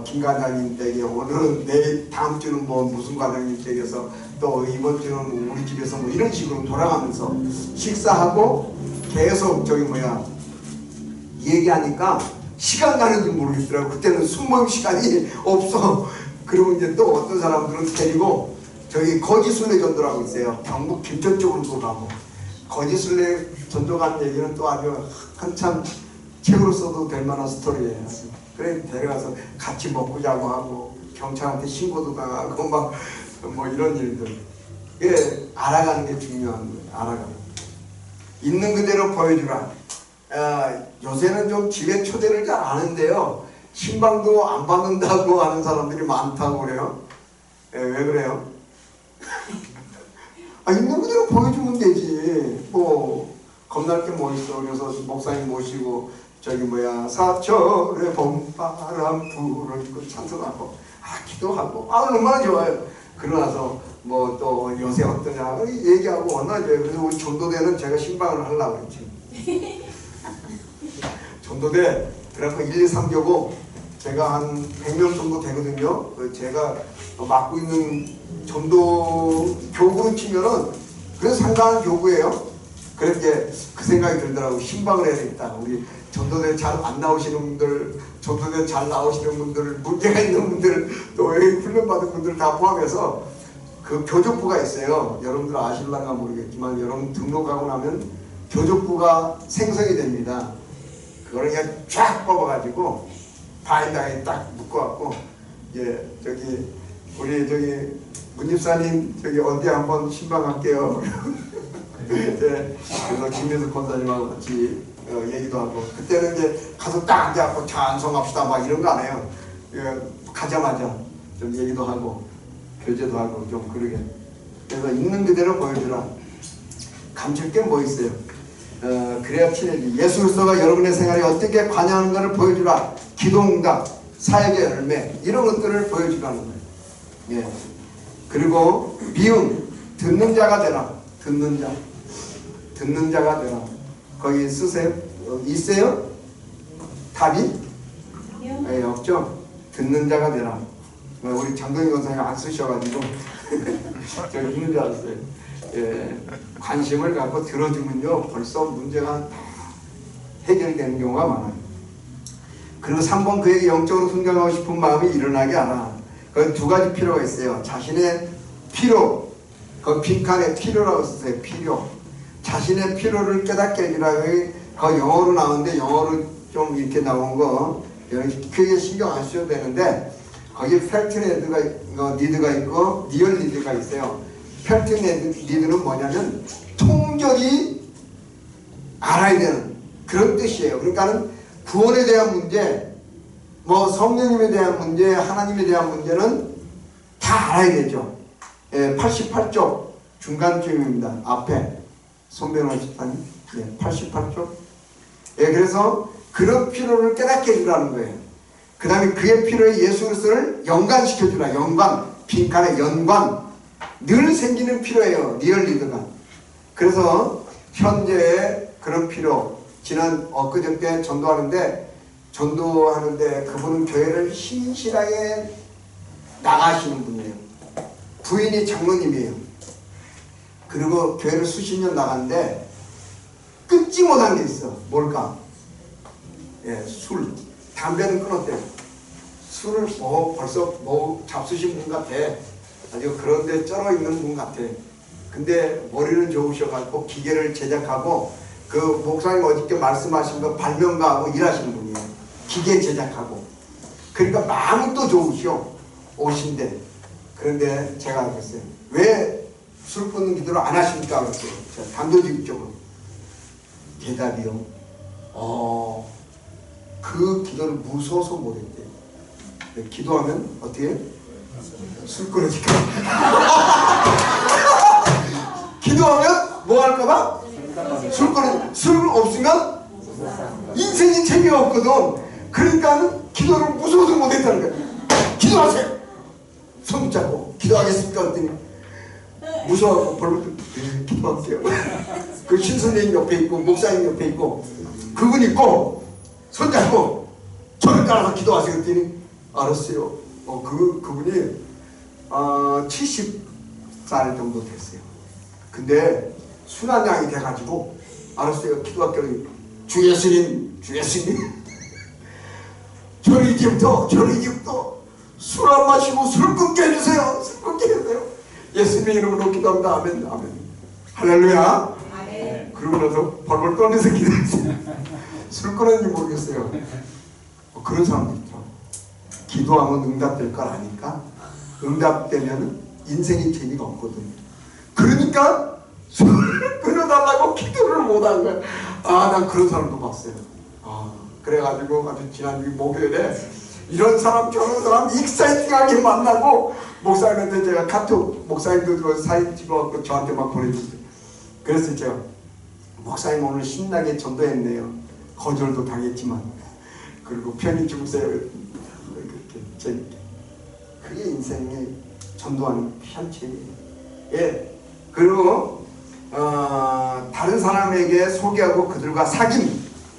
김 과장님 댁에, 오늘은 내일 다음 주는 뭐 무슨 과장님 댁에서 또 이번 주는 우리 집에서 뭐 이런 식으로 돌아가면서 식사하고 계속 얘기하니까 시간 가는 줄 모르겠더라고. 그때는 순모임 시간이 없어. 그러면 이제 또 어떤 사람들은 데리고 저기 거지순례 전도라고 있어요. 경북 김천 쪽으로도 가고. 거지순례 전도 간 얘기는 또 아주 한참 책으로 써도 될 만한 스토리예요. 그래 데려가서 같이 먹고 자고 하고 경찰한테 신고도 당하고 막 뭐 이런 일들. 이게 알아가는 게 중요한 거예요. 알아가는. 있는 그대로 보여주라. 요새는 좀 집에 초대를 잘 안 하는데요. 신방도 안 받는다고 하는 사람들이 많다고 그래요. 왜 그래요? 있는 그대로 보여주면 되지. 뭐 겁날 게 뭐 있어. 그래서 목사님 모시고 사철의 봄바람 불고 찬송하고 기도하고 얼마나 좋아요. 그러나서 뭐 또 요새 어떠냐 얘기하고 얼마나 좋아요. 그래서 우리 전도대는 제가 신방을 하려고 했지. 전도대 그래서 1, 2, 3교고 제가 한 100명 정도 되거든요. 제가 맡고 있는 전도 교구로 치면은 그래서 상당한 교구예요. 그래서 이제 그 생각이 들더라고. 신방을 해야 되겠다. 우리 전도대 잘 안 나오시는 분들, 전도대 잘 나오시는 분들, 문제가 있는 분들, 또 훈련받은 분들 다 포함해서 그 교족부가 있어요. 여러분들 아실랑가 모르겠지만 여러분 등록하고 나면 교족부가 생성이 됩니다. 그거를 그냥 쫙 뽑아가지고 바인다에 딱 묶어갖고 우리 문집사님 어디 한번 신방할게요. 그래서 김민수 권사님하고 같이 얘기도 하고 그때는 이제 가서 딱 앉아갖고 찬송합시다 막 이런 거 안 해요. 가자마자 좀 얘기도 하고 교제도 하고 좀 그러게. 그래서 있는 그대로 보여주라. 감출 게 뭐 있어요? 그래야 친해지. 예수 그리스도가 여러분의 생활에 어떻게 관여하는가를 보여주라. 기도응답, 사역의 열매 이런 것들을 보여주라는 거예요. 예. 그리고 미움, 듣는 자가 되라. 듣는 자가 되라. 거기 쓰세요? 있어요? 답이? 네, 없죠? 듣는 자가 되라. 우리 장동희 권사님 안 쓰셔가지고 저 있는 줄 알았어요. 예, 관심을 갖고 들어주면요 벌써 문제가 다 해결되는 경우가 많아요. 그리고 3번 그에게 영적으로 순종하고 싶은 마음이 일어나게 하라. 그 두 가지 필요가 있어요. 자신의 필요, 그 빈칸에 필요라고 쓰세요. 필요. 자신의 필요를 깨닫게 해주라. 그 영어로 나오는데 영어로 좀 이렇게 나온 거 크게 신경 안 쓰셔도 되는데 거기 팩트 니드가 있고 리얼 니드가 있어요. 팩트 니드는 뭐냐면 통절이 알아야 되는 그런 뜻이에요. 그러니까는 구원에 대한 문제, 뭐 성령님에 대한 문제, 하나님에 대한 문제는 다 알아야 되죠. 88쪽 중간쯤입니다. 앞에 손병호 집사님 88쪽. 그래서 그런 필요를 깨닫게 해주라는 거예요. 그 다음에 그의 피로 예수 그리스도를 연관시켜주라. 연관, 빈칸에 연관. 늘 생기는 필요예요. 리얼 리더가. 그래서 현재 그런 필요. 지난 엊그저께 전도하는데 그분은 교회를 신실하게 나가시는 분이에요. 부인이 장로님이에요. 그리고 교회를 수십 년 나갔는데 끊지 못한 게 있어. 뭘까? 예, 술. 담배는 끊었대요. 술을 벌써 잡수신 분 같아. 아주 그런데 쩔어 있는 분 같아. 근데 머리는 좋으셔가지고 기계를 제작하고 그 목사님 어저께 말씀하신 거 발명가하고 일하시는 분이에요. 기계 제작하고. 그러니까 마음은 또 좋으시오. 오신데. 그런데 제가 그랬어요. 왜 술 끊는 기도를 안 하십니까? 그랬어요. 단도직입적으로. 대답이요. 그 기도를 무서워서 못했대요. 기도하면 어떻게? 술 끊으니까. 기도하면 뭐 할까봐? 술 없으면 인생이 재미없거든. 그러니까 기도를 무서워서 못했다는 거야. 기도하세요. 손 붙잡고 기도하겠습니까? 그랬더니 무서워서 벌벌 기도할게요. 그 신선생님 옆에 있고 목사님 옆에 있고 그분 있고 손잡고 저를 따라서 기도하세요. 그랬더니 알았어요. 그분이 70살 정도 됐어요. 근데 순환양이 돼가지고 알았어요. 기도할게요. 주 예수님 저를 이제부터 술 안 마시고 술 끊게 해주세요. 술 끊게 해주세요. 예수님 이름으로 기도합니다. 아멘. 할렐루야. 그러고 나서 벌벌 떨면서 기도했어요. 술 끊었는지 모르겠어요. 그런 사람도 있죠. 기도하면 응답될 걸 아니까 응답되면 인생이 재미가 없거든. 그러니까 술을 끊어달라고 기도를 못한 거야. 난 그런 사람도 봤어요. 그래가지고 아주 지난 목요일에 이런 사람 저런 사람 익사이팅하게 만나고 목사님한테 제가 카톡 목사님도 들어서 사진 찍어갖고 저한테 막 보내주세요. 그래서 제가 목사님 오늘 신나게 전도했네요. 거절도 당했지만 그리고 편히 죽으세요. 그렇게 재밌게. 그게 인생의 전도하는 현체예요. 예. 그리고 다른 사람에게 소개하고 그들과 사귐,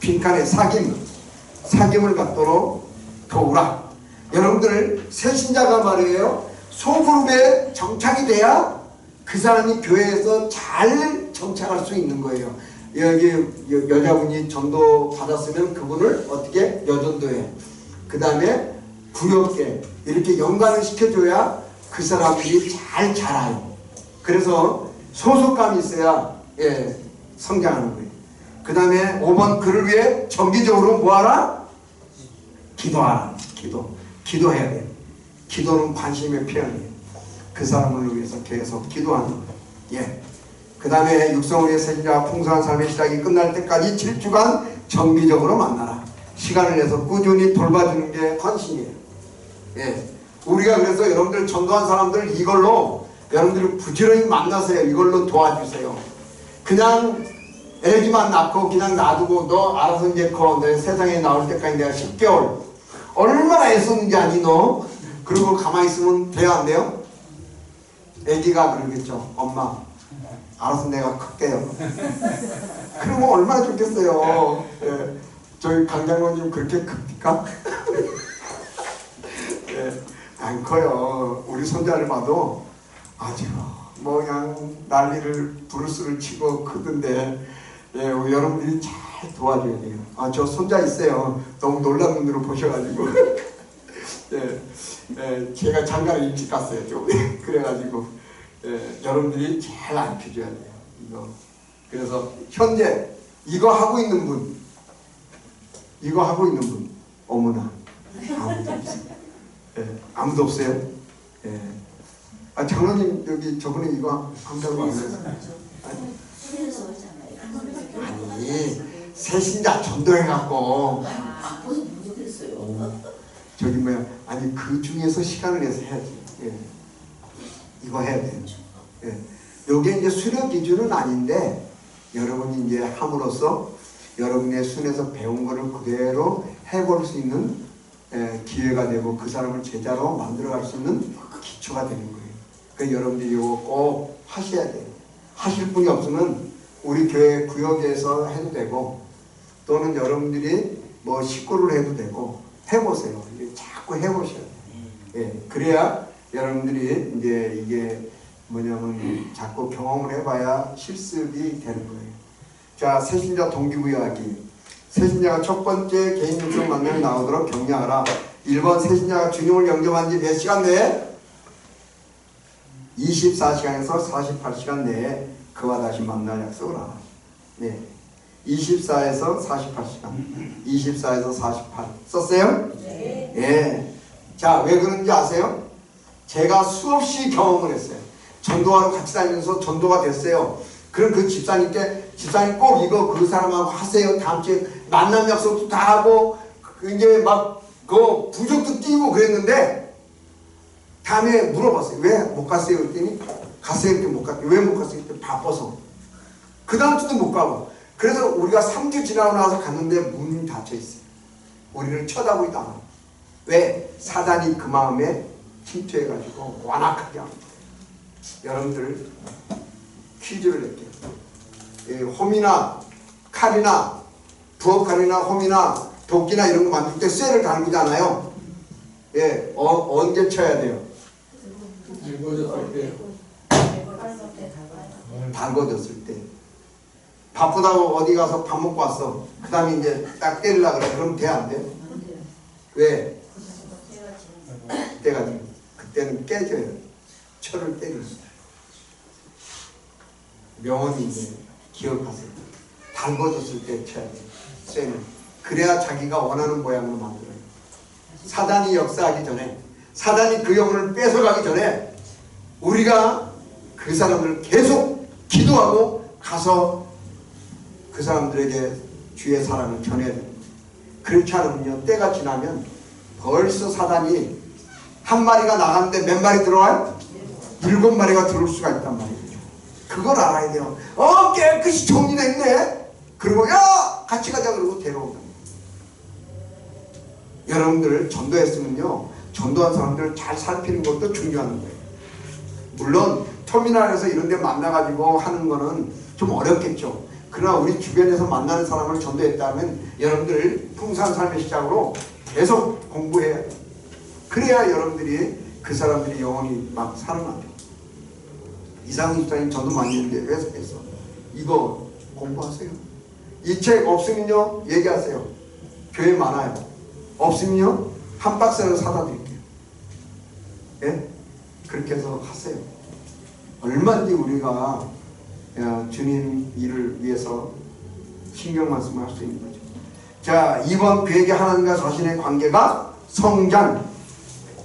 빈칸에 사귐을 갖도록 도우라. 여러분들 새신자가 말이에요. 소그룹에 정착이 돼야 그 사람이 교회에서 잘 정착할 수 있는 거예요. 여기 여자분이 전도 받았으면 그분을 어떻게 여전도해. 그 다음에 부럽게 이렇게 연관을 시켜줘야 그 사람들이 잘 자라요. 그래서 소속감이 있어야 성장하는 거예요. 그 다음에 5번 그를 위해 정기적으로 뭐하라? 기도하라. 기도해야 돼요. 기도는 관심의 표현이에요. 그 사람을 위해서 계속 기도하는 거예요. 그 다음에 육성우리의 새신자 풍성한 삶의 시작이 끝날 때까지 7주간 정기적으로 만나라. 시간을 내서 꾸준히 돌봐주는 게 헌신이에요. 우리가 그래서 여러분들 전도한 사람들 이걸로 여러분들이 부지런히 만나세요. 이걸로 도와주세요. 그냥 애기만 낳고 그냥 놔두고 너 알아서 이제 내 세상에 나올 때까지 내가 10개월 얼마나 애썼는지 아니 너? 그리고 가만히 있으면 돼요 안 돼요? 애기가 그러겠죠. 엄마 알아서 내가 클게요. 그러면 얼마나 좋겠어요. 저희 강장로님 그렇게 큽니까? 안 커요. 우리 손자를 봐도 아주 뭐 그냥 난리를 브루스를 치고 크던데 여러분들이 잘 도와줘야 돼요. 저 손자 있어요. 너무 놀란 눈으로 보셔가지고 제가 장가를 일찍 갔어요. 좀 그래가지고 여러분들이 잘 안켜줘야 돼요. 이거. 그래서 현재 이거 하고 있는 분 어머나 아무도 없어요. 아무도 없어요. 장로님 여기 저번에 이거 한다고 안 했어요? 아니 새신자 전도해갖고 저기 뭐야 아니 그 중에서 시간을 내서 해야지. 이거 해야 돼요. 요게 이제 수료 기준은 아닌데 여러분이 이제 함으로써 여러분의 순에서 배운 거를 그대로 해볼 수 있는 기회가 되고 그 사람을 제자로 만들어갈 수 있는 기초가 되는 거예요. 그래서 여러분들이 이거 꼭 하셔야 돼요. 하실 분이 없으면 우리 교회 구역에서 해도 되고 또는 여러분들이 뭐 식구를 해도 되고 해보세요. 자꾸 해보셔야 돼요. 예, 그래야 여러분들이 이제 이게 뭐냐면 자꾸 경험을 해봐야 실습이 되는 거예요. 자, 새신자 동기부여하기. 새신자가 첫 번째 개인 육성 만남에 나오도록 격려하라. 1번 새신자가 주님을 영접한 지 몇 시간 내에? 24시간에서 48시간 내에 그와 다시 만날 약속을 하라. 네. 24에서 48시간. 24에서 48. 썼어요? 네. 예. 자, 왜 그런지 아세요? 제가 수없이 경험을 했어요. 전도하러 같이 다니면서 전도가 됐어요. 그럼 그 집사님께 집사님 꼭 이거 그 사람하고 하세요. 다음 주에 만남 약속도 다 하고 이제 막 그 부적도 띄고 그랬는데 다음에 물어봤어요. 왜 못 갔어요? 그랬더니 갔어요. 이렇게 못 갔어요. 왜 못 갔어요? 이렇게 바빠서. 그 다음 주도 못 가고. 그래서 우리가 3주 지나고 나서 갔는데 문이 닫혀 있어요. 우리를 쳐다보지도 않아. 왜? 사단이 그 마음에 침투해가지고 완악하게 합니다. 여러분들 퀴즈를 낼게요. 예, 홈이나 칼이나 부엌칼이나 홈이나 도끼나 이런 거 만들 때 쇠를 달구잖아요. 예, 언제 쳐야 돼요? 읽어졌을 때. 달궈졌을 때. 바쁘다고 어디 가서 밥 먹고 왔어. 그 다음에 이제 딱 때리려고 그래. 그럼 돼, 안 돼? 왜? 그때는 깨져요. 철을 때리는 거예요. 명언이 이제 기억하세요. 달궈졌을 때 쳐야 돼요. 쇠는. 그래야 자기가 원하는 모양으로 만들어요. 사단이 역사하기 전에, 사단이 그 영혼을 뺏어가기 전에 우리가 그 사람을 계속 기도하고 가서 그 사람들에게 주의 사랑을 전해야 됩니다. 그렇지 않으면요, 때가 지나면 벌써 사단이 한 마리가 나갔는데 몇 마리 들어와요? 7마리가 들어올 수가 있단 말이죠. 그걸 알아야 돼요. 깨끗이 정리됐네. 그리고 야 같이 가자 그러고 데려온다. 여러분들 전도했으면요, 전도한 사람들을 잘 살피는 것도 중요한 거예요. 물론 터미널에서 이런 데 만나가지고 하는 거는 좀 어렵겠죠. 그러나 우리 주변에서 만나는 사람을 전도했다면 여러분들 풍성한 삶의 시작으로 계속 공부해야 돼요. 그래야 여러분들이 그 사람들이 영혼이 막 살아나죠. 이상훈 집사님 전도 많이 했는데 회사에서 이거 공부하세요. 이 책 없으면요 얘기하세요. 교회 많아요. 없으면요 한 박스를 사다 드릴게요. 예? 그렇게 해서 하세요. 얼마든지 우리가 주님 일을 위해서 신경 말씀을 할 수 있는 거죠. 자, 2번 그에게 하나님과 자신의 관계가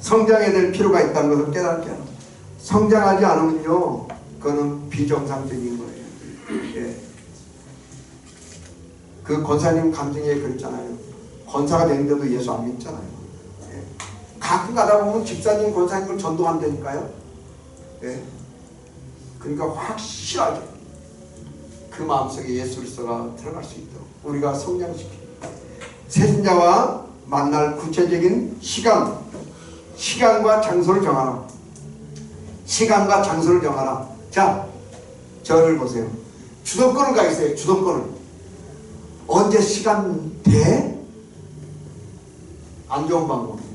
성장해야 될 필요가 있다는 것을 깨닫게 합니다. 성장하지 않으면요 그거는 비정상적인 거예요. 예. 그 권사님 감정에 그랬잖아요. 권사가 되는데도 예수 안 믿잖아요. 예. 가끔 가다 보면 집사님 권사님을 전도한다니까요. 예. 그러니까 확실하게 그 마음속에 예수 그리스도가 들어갈 수 있도록 우리가 성장시킵니다. 새신자와 만날 구체적인 시간과 장소를 정하라. 시간과 장소를 정하라. 자, 저를 보세요. 주도권을 가 있어요. 주도권을. 언제 시간 돼? 안 좋은 방법이에요.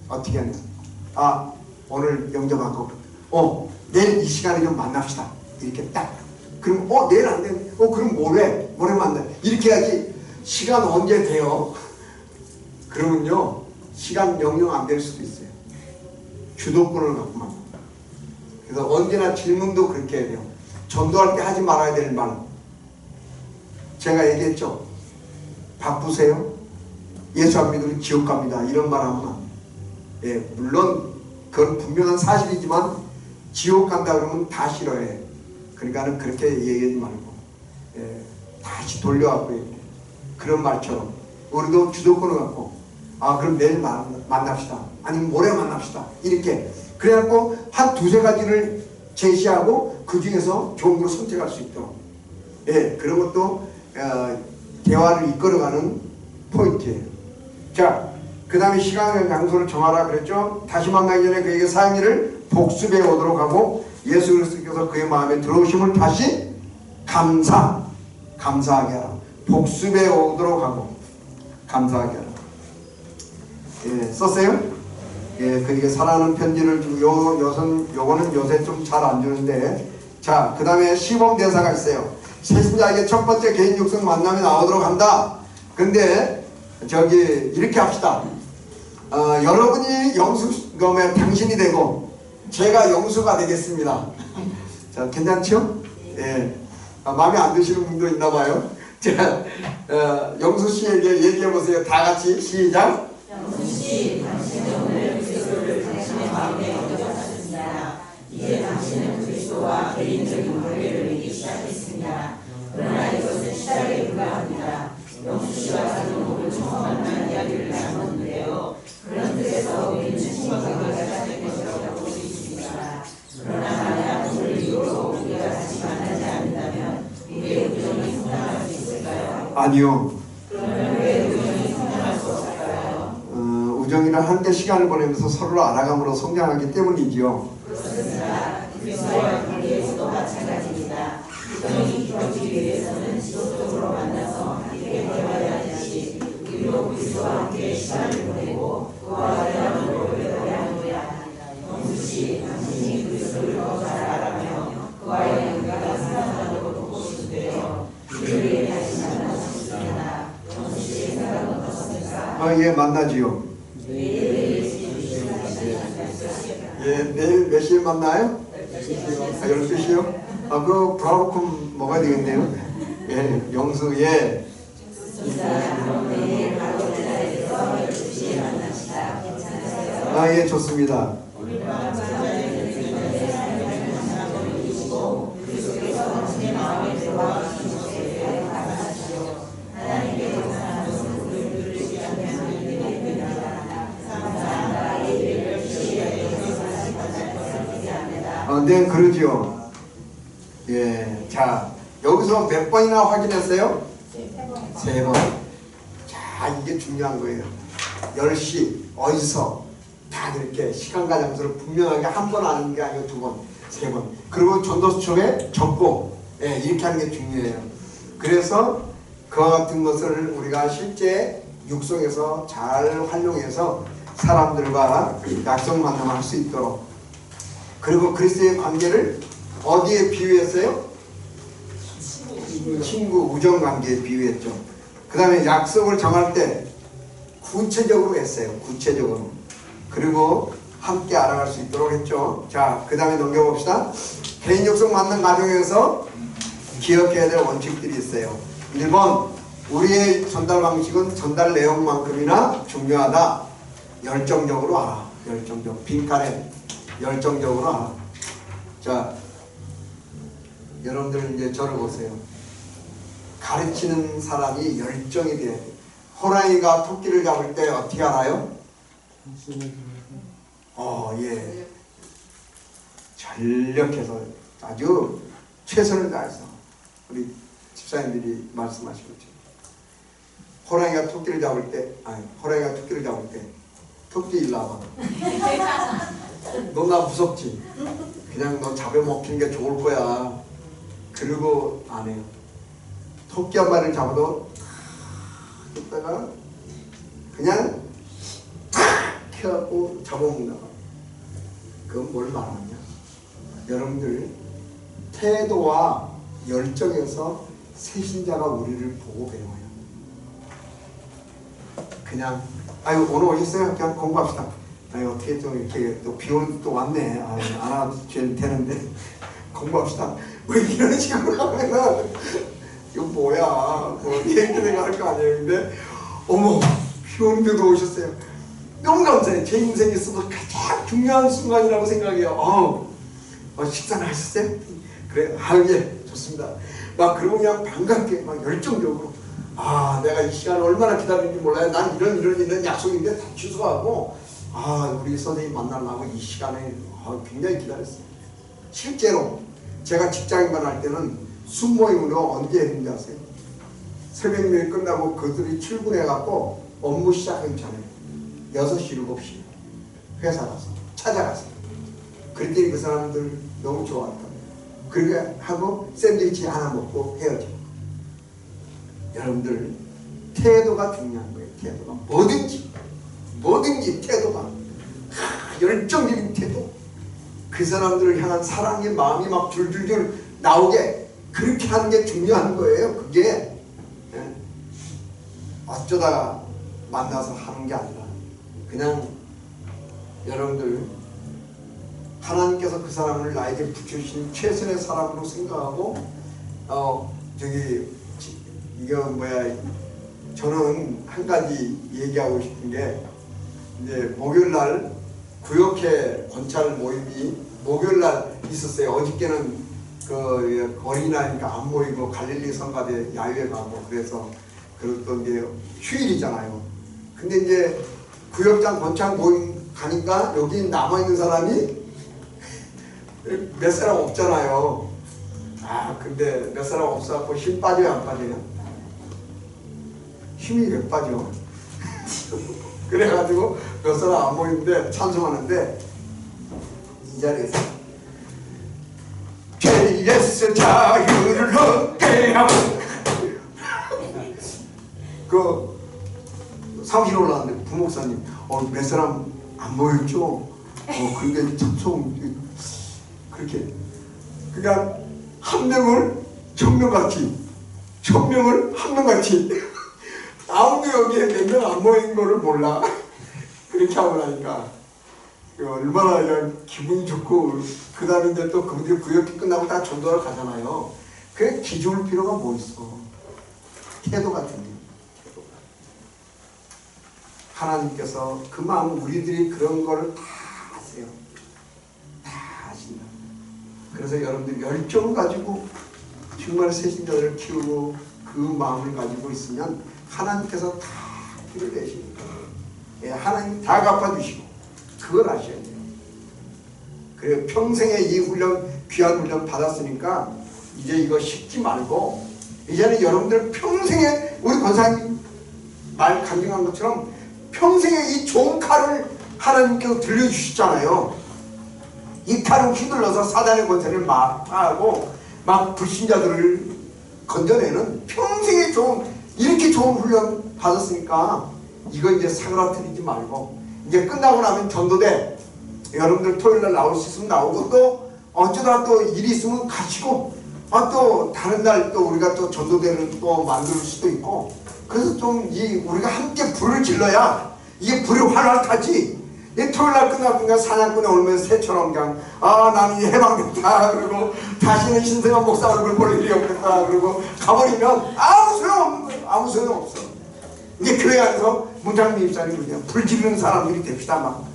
어떻게 하냐? 오늘 영접하고 내일 이 시간에 좀 만납시다. 이렇게 딱. 그럼 내일 안 되면 그럼 모레 만나. 이렇게 해야지. 시간 언제 돼요? 그러면요 시간 명령 안 될 수도 있어요. 주도권을 갖고 만. 그래서 언제나 질문도 그렇게 해야 돼요. 전도할 때 하지 말아야 될 말. 제가 얘기했죠. 바쁘세요? 예수 안 믿으면 지옥 갑니다. 이런 말 하면 안 돼요. 예, 물론 그건 분명한 사실이지만 지옥 간다 그러면 다 싫어해. 그러니까는 그렇게 얘기하지 말고 다시 돌려갖고 얘기해. 그런 말처럼 우리도 주도권을 갖고 그럼 내일 만납시다. 아니면 모레 만납시다. 이렇게 그래갖고 한 두세 가지를 제시하고 그 중에서 좋은 걸 선택할 수 있도록 그런 것도 대화를 이끌어가는 포인트예요. 자, 그 다음에 시간과 장소를 정하라 그랬죠. 다시 만나기 전에 그에게 사형일을 복습해 오도록 하고 예수 그리스도께서 그의 마음에 들어오심을 다시 감사하게 하라. 복습해 오도록 하고 감사하게 하라. 예, 썼어요? 예, 그에게 사랑하는 편지를 주고 요거는 요새 좀 잘 안 주는데, 자, 그 다음에 시범 대사가 있어요. 세신자에게 첫 번째 개인 육성 만남이 나오도록 한다. 근데 저기 이렇게 합시다. 여러분이 영수가 당신이 되고 제가 영수가 되겠습니다. 자, 괜찮죠? 예. 마음에 안 드시는 분도 있나 봐요. 자, 영수 씨에게 얘기해 보세요. 다 같이 시작. 영수 씨, 당신은 오늘 그리스도를 당신의 마음에 얻어가셨습니다. 이제 당신은 그리스도와 개인적인 관계를 맺기 시작했습니다. 그러나 이것은 시작에 불과합니다. 영수 씨와 저는 오늘 처음 만난 이야기를 나눴는데요. 그런 뜻에서 우리는 친구가 시작된 것이라고 볼 수 있습니다. 그러나 만약 오늘 이후로 우리가 다시 만나지 않는다면 우리의 우정이 성장할 수 있을까요? 아니요. 그러면 왜 우정이 성장할 수 없을까요? 우정이란 함께 시간을 보내면서 서로를 알아감으로 성장하기 때문이지요. 그렇습니다. 그리스도와 관계에서도 마찬가지입니다. 우정이 깊어지기 위해서는 지속적으로 만나서 함께 대화해야 하듯이 우리도 그리스도와 함께 시간을 보내고 그와 대화를 오래오래 하노야 합니다. 영수 씨, 당신이 그리스도를 더 잘 알아가며 그와의 관계가 살아나도록 돕고 싶은데요. 우리를 다시 만나고 싶습니다. 영수 씨의 생각은 어떻습니까? 예, 만나지요. 예, 내일 몇 시에 만나요? 12시요? 그 브라우콘 먹어야 되겠네요. 예, 영수, 예. 예, 좋습니다. 네, 그러지요. 예, 자, 여기서 몇 번이나 확인했어요? 3번. 자, 이게 중요한 거예요. 10시, 어디서, 다 이렇게 시간과 장소를 분명하게 한 번 아는 게 아니고 2번, 3번. 그리고 전도수첩에 적고, 예, 이렇게 하는 게 중요해요. 그래서 그와 같은 것을 우리가 실제 육성에서 잘 활용해서 사람들과 약속 만남을 할 수 있도록, 그리고 그리스도의 관계를 어디에 비유했어요? 친구, 우정 관계에 비유했죠. 그 다음에 약속을 정할 때 구체적으로 했어요. 구체적으로. 그리고 함께 알아갈 수 있도록 했죠. 자, 그 다음에 넘겨봅시다. 개인 육성 만남 과정에서 기억해야 될 원칙들이 있어요. 1번, 우리의 전달 방식은 전달 내용만큼이나 중요하다. 열정적으로 알아. 열정적. 빈칸에 열정적으로 알아. 자, 여러분들 이제 저를 보세요. 가르치는 사람이 열정이 돼야 돼. 호랑이가 토끼를 잡을 때 어떻게 알아요? 예. 전력해서 아주 최선을 다해서 우리 집사님들이 말씀하신 것처럼 호랑이가 토끼를 잡을 때, 토끼 일로 와봐. 너 나 무섭지? 그냥 너 잡아먹히는 게 좋을 거야. 그리고 안 해요. 토끼 한 마리를 잡아도 이따가 그냥 탁 해갖고 잡아먹는다. 그건 뭘 말하냐? 여러분들 태도와 열정에서 새신자가 우리를 보고 배워요. 그냥 아유 오늘 오셨어요? 그냥 공부합시다. 아유 어떻게 좀 이렇게 또 비 오는 또 왔네. 아유 안 와도 되는데 공부합시다. 왜 이런 식으로 하면은 이거 뭐야? 뭐 이렇게 생각할 거 아니에요. 근데 어머 비 오는데도 오셨어요. 너무 감사해요. 제 인생에서도 가장 중요한 순간이라고 생각해요. 식사는 하셨어요? 그래? 예, 좋습니다. 막 그러고 그냥 반갑게 막 열정적으로 내가 이 시간을 얼마나 기다리는지 몰라요. 난 이런 약속인데 다 취소하고 우리 선생님 만나려고 이 시간에 굉장히 기다렸어요. 실제로 제가 직장인만 할 때는 순모임으로 언제 했는지 아세요? 새벽 일 끝나고 그들이 출근해갖고 업무 시작하기 전에 6시, 7시 회사 가서 찾아가서 그랬더니 그 사람들 너무 좋아했다. 그렇게 하고 샌드위치 하나 먹고 헤어져. 여러분들 태도가 중요한 거예요. 태도가 뭐든지 태도가 열정적인 태도. 그 사람들을 향한 사랑의 마음이 막 줄줄줄 나오게 그렇게 하는 게 중요한 거예요. 그게 어쩌다가 만나서 하는 게 아니라 그냥 여러분들 하나님께서 그 사람을 나에게 붙여주신 최선의 사람으로 생각하고 저는 한 가지 얘기하고 싶은 게 이제 목요일날 구역회 권찰 모임이 목요일날 있었어요. 어저께는 그 어린이날이니까 안 모이고 갈릴리 성가대 야유회 가고 그래서 그것도 이제 휴일이잖아요. 근데 이제 구역장 권찰 모임 가니까 여기 남아있는 사람이 몇 사람 없잖아요. 근데 몇 사람 없어갖고 힘 빠져요, 안 빠져요? 힘이 왜 빠져? 그래가지고 몇 사람 안 모이는데 찬송하는데 이 자리에서 죄에서 자유를 얻게 하고 그 사무실 올라왔는데 부목사님 몇 사람 안 모였죠? 근데 찬송 그렇게 그러니까 한 명을 천명같이 한 명같이 아무도 여기에 몇 명 안 모인 거를 몰라. 그렇게 하고 나니까 얼마나 그냥 기분이 좋고 그 다음에 이제 또 그분들 구역이 끝나고 다 전도를 가잖아요. 그래 기죽을 필요가 뭐 있어. 태도가 중요해. 태도가. 하나님께서 그 마음 우리들이 그런 거를 다 아세요. 다 아신다. 그래서 여러분들이 열정을 가지고 정말 새신자들을 키우고 그 마음을 가지고 있으면 하나님께서 다 길을 내십니다. 하나님이 다 갚아주시고 그걸 아셔야 돼요. 그래요. 평생에 이 훈련, 귀한 훈련 받았으니까 이제 이거 식지 말고 이제는 여러분들 평생에 우리 권사님 말 강경한 것처럼 평생에 이 좋은 칼을 하나님께서 들려주시잖아요. 이 칼을 휘둘러서 사단의 권세를 막하고 막 불신자들을 건져내는 평생에 이렇게 좋은 훈련 받았으니까 이거 이제 사그라뜨리지 말고 이제 끝나고 나면 전도대 여러분들 토요일날 나올 수 있으면 나오고 또 어쩌다 또 일이 있으면 가시고 또 다른 날 또 우리가 또 전도대를 또 만들 수도 있고 그래서 좀 우리가 함께 불을 질러야 이게 불이 활활 타지. 토요일날 끝나고 사냥꾼에 오면 새처럼 그냥 나는 이제 해방됐다 그러고 다시는 신성한 목사 얼굴 볼 일이 없겠다 그러고 가버리면 아무 소용없는 거예요. 아무 소용없어. 이제 교회 안에서 문장님 입사님 그냥 불 지르는 사람들이 됩시다 막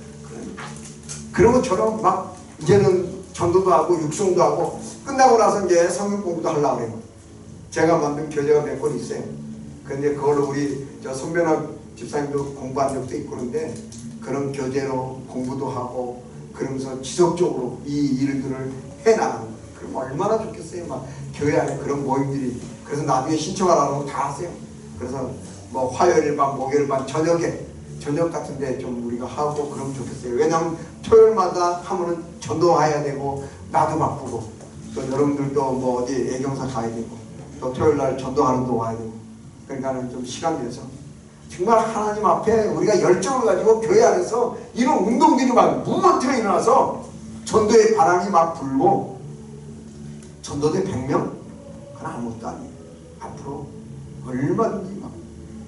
그런 것처럼 막 이제는 전도도 하고 육성도 하고 끝나고 나서 이제 성경 공부도 하려고 해요. 제가 만든 교재가 몇 권 있어요. 근데 그걸로 우리 손변학 집사님도 공부한 적도 있고 그런데 그런 교재로 공부도 하고 그러면서 지속적으로 이 일들을 해나가는 거예요. 그럼 얼마나 좋겠어요. 막 교회 안에 그런 모임들이. 그래서 나중에 신청하라고 다 하세요. 그래서 뭐 화요일 밤, 목요일 밤 저녁 같은데 좀 우리가 하고 그러면 좋겠어요. 왜냐하면 토요일마다 하면은 전도해야 되고 나도 바쁘고 또 여러분들도 뭐 어디 애경사 가야 되고 또 토요일날 전도하는 도 와야 되고 그러니까는 좀 시간 내서 정말 하나님 앞에 우리가 열정을 가지고 교회 안에서 이런 운동들이 막 무먼트가 일어나서 전도의 바람이 막 불고 전도대 100명? 그건 아무것도 아니에요. 앞으로 얼마든지 막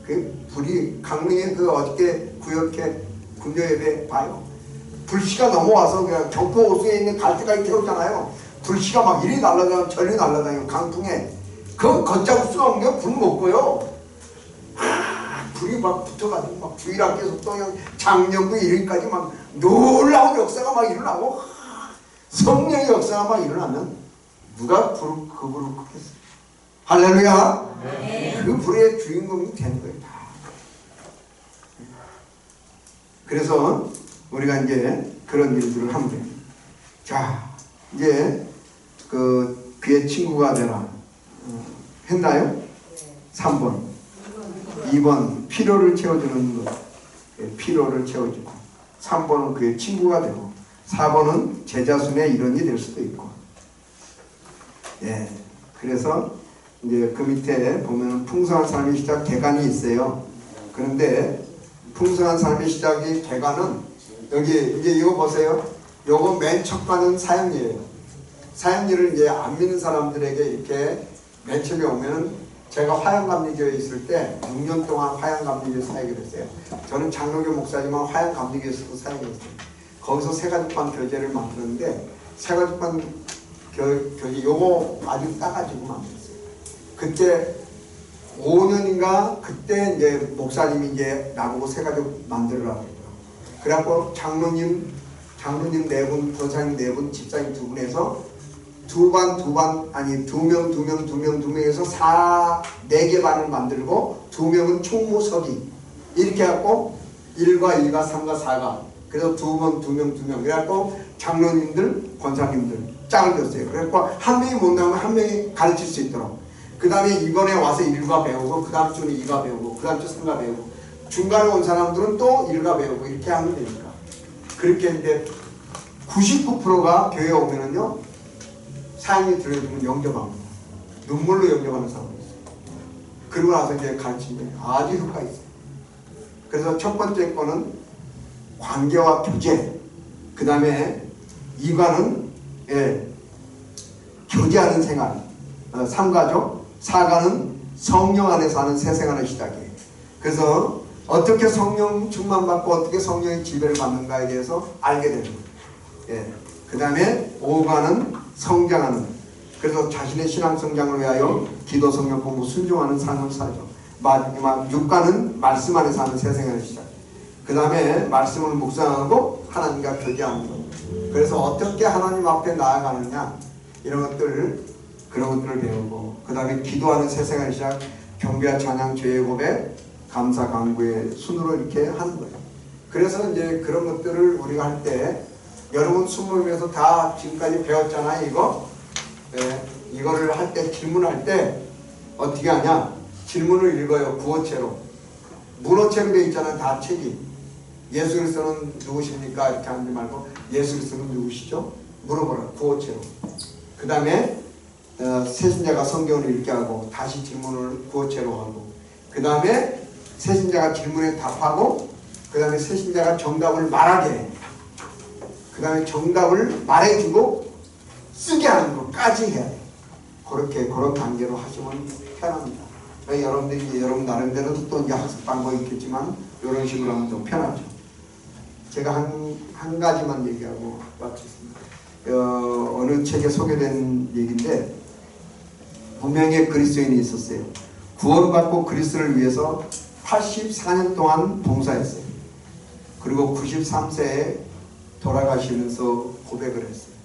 그 불이 강릉에 그 어저께 구역회 군녀예배 봐요. 불씨가 넘어와서 그냥 경포 호수에 있는 갈대까지 태우잖아요. 불씨가 막 이리 날아다니고 저리 날아다니고 강풍에 그건 걷잡을 수가 없는 게 불 먹고요. 불이 막 붙어가지고 막 주일학교에서 또 그냥 작년부 1일까지 막 놀라운 역사가 막 일어나고 성령의 역사가 막 일어나면 누가 그 불을 끄겠어요? 할렐루야. 네. 그 불의 주인공이 되는 거예요. 다. 그래서 우리가 이제 그런 일들을 하면 돼요. 자, 이제 그 그의 친구가 되라 했나요? 3번 2번 필요를 채워주는 것 필요를 채워주고, 3번은 그의 친구가 되고, 4번은 제자순의 일원이 될 수도 있고. 예. 그래서 이제 그 밑에 보면 풍성한 삶의 시작 개간이 있어요. 그런데 풍성한 삶의 시작이 개간은 여기 이제 이거 보세요. 요거 맨 첫 가는 사형리예요. 사형리를 이제 안 믿는 사람들에게 이렇게 맨 처음에 오면은, 제가 화양감리교에 있을 때 6년 동안 화양감리교에 사역을 했어요. 저는 장로교 목사지만 화양감리교에서도 사역했어요. 거기서 세가족반 교재를 만들었는데, 세가족반 교재 요거 아주 따가지고 만들었어요. 그때 5년인가 그때 이제 목사님이 이제 나보고 세가족 만들으라고 했어요. 그래갖고 장로님 4분, 권사님 4분, 집사님 2분에서 두 명에서 4개 반을 만들고 2명은 총무서기 이렇게 해갖고 1과 2가 3과 4가 그래서 2명 그래갖고 장로님들, 권사님들 짝을 줬어요. 그래갖고 한 명이 못 나오면 한 명이 가르칠 수 있도록. 그 다음에 이번에 와서 1과 배우고 그 다음 주는 2가 배우고 그 다음 주 3가 배우고 중간에 온 사람들은 또 1과 배우고 이렇게 하면 되니까. 그렇게 이제 99%가 교회에 오면은요 사형이 들어주면 영접합니다. 눈물로 영접하는 사람이 있어요. 그러고 나서 이제 가르치는 게 아주 효과가 있어요. 그래서 첫 번째 거는 관계와 교제, 그 다음에 2가는 교제하는 생활, 3가죠. 4가는 성령 안에서 하는 새 생활의 시작이에요. 그래서 어떻게 성령 충만받고 어떻게 성령의 지배를 받는가에 대해서 알게 되는 거예요. 그 다음에 5가는 성장하는, 그래서 자신의 신앙 성장을 위하여 기도, 성령 공부, 순종하는 삶을 살죠. 마지막 6가는 말씀 안에서 하는 새 생활의 시작. 그 다음에 말씀을 묵상하고 하나님과 교제하는 것. 그래서 어떻게 하나님 앞에 나아가느냐 이런 것들, 그런 것들을 배우고, 그 다음에 기도하는 새 생활의 시작, 경배와 찬양, 죄의 고백, 감사, 간구의 순으로 이렇게 하는 거예요. 그래서 이제 그런 것들을 우리가 할 때, 여러분 순모임에서 다 지금까지 배웠잖아요. 이거를 할 때, 질문할 때 어떻게 하냐, 질문을 읽어요. 구어체로. 문어체로 되어 있잖아요. 다 책이. 예수 그리스도는 누구십니까? 이렇게 하지 말고 예수 그리스도는 누구시죠? 물어보라. 구어체로. 그 다음에 세신자가 성경을 읽게 하고 다시 질문을 구어체로 하고, 그 다음에 세신자가 질문에 답하고, 그 다음에 세신자가 정답을 말하게 해. 그 다음에 정답을 말해주고 쓰게 하는 것까지 해야 돼. 그런 단계로 하시면 편합니다. 그러니까 여러분들이 여러분 나름대로 또 이제 학습 방법이 있겠지만 이런 식으로 하면 좀 편하죠. 제가 한 가지만 얘기하고 마치겠습니다. 어느 책에 소개된 얘기인데, 분명히 그리스도인이 있었어요. 구원받고 그리스도를 위해서 84년 동안 봉사했어요. 그리고 93세에 돌아가시면서 고백을 했어요.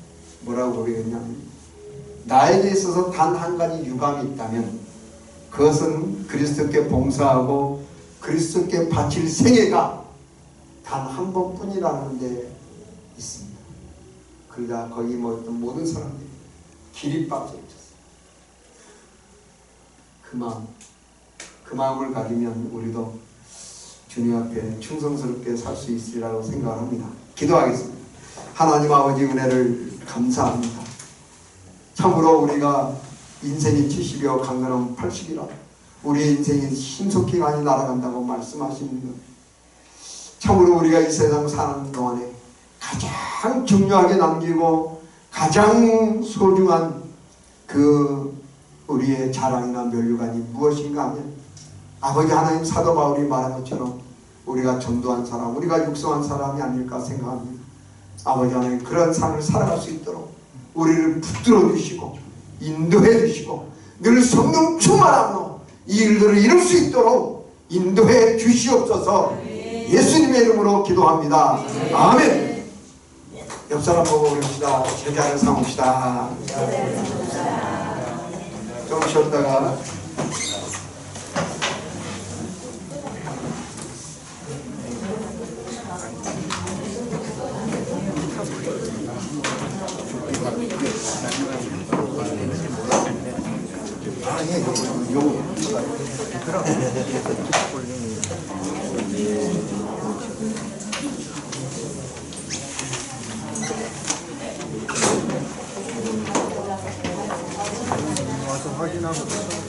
뭐라고 고백했냐면, 나에게 있어서 단 한 가지 유감이 있다면 그것은 그리스도께 봉사하고 그리스도께 바칠 생애가 단 한 번뿐이라는 데 있습니다. 그러자 거기 모였던 모든 사람들이 길이 빠져 있었어요. 그 마음을 가지면 우리도 주님 앞에 충성스럽게 살 수 있으리라고 생각합니다. 기도하겠습니다. 하나님 아버지 은혜를 감사합니다. 참으로 우리가 인생이 70이요 강건하면 80이라 우리의 인생이 신속히 많이 날아간다고 말씀하시는 것, 참으로 우리가 이 세상 사는 동안에 가장 중요하게 남기고 가장 소중한 그 우리의 자랑이나 면류관이 무엇인가 하면, 아버지 하나님, 사도 바울이 말한 것처럼 우리가 전도한 사람, 우리가 육성한 사람이 아닐까 생각합니다. 아버지 하나님, 그런 삶을 살아갈 수 있도록 우리를 붙들어 주시고 인도해 주시고 늘 성령 충만함으로 이 일들을 이룰 수 있도록 인도해 주시옵소서. 예수님의 이름으로 기도합니다. 아멘. 옆 사람 보고 그럽시다. 제자를 삼읍시다. 좀 쉬었다가 요거 와서 확인하고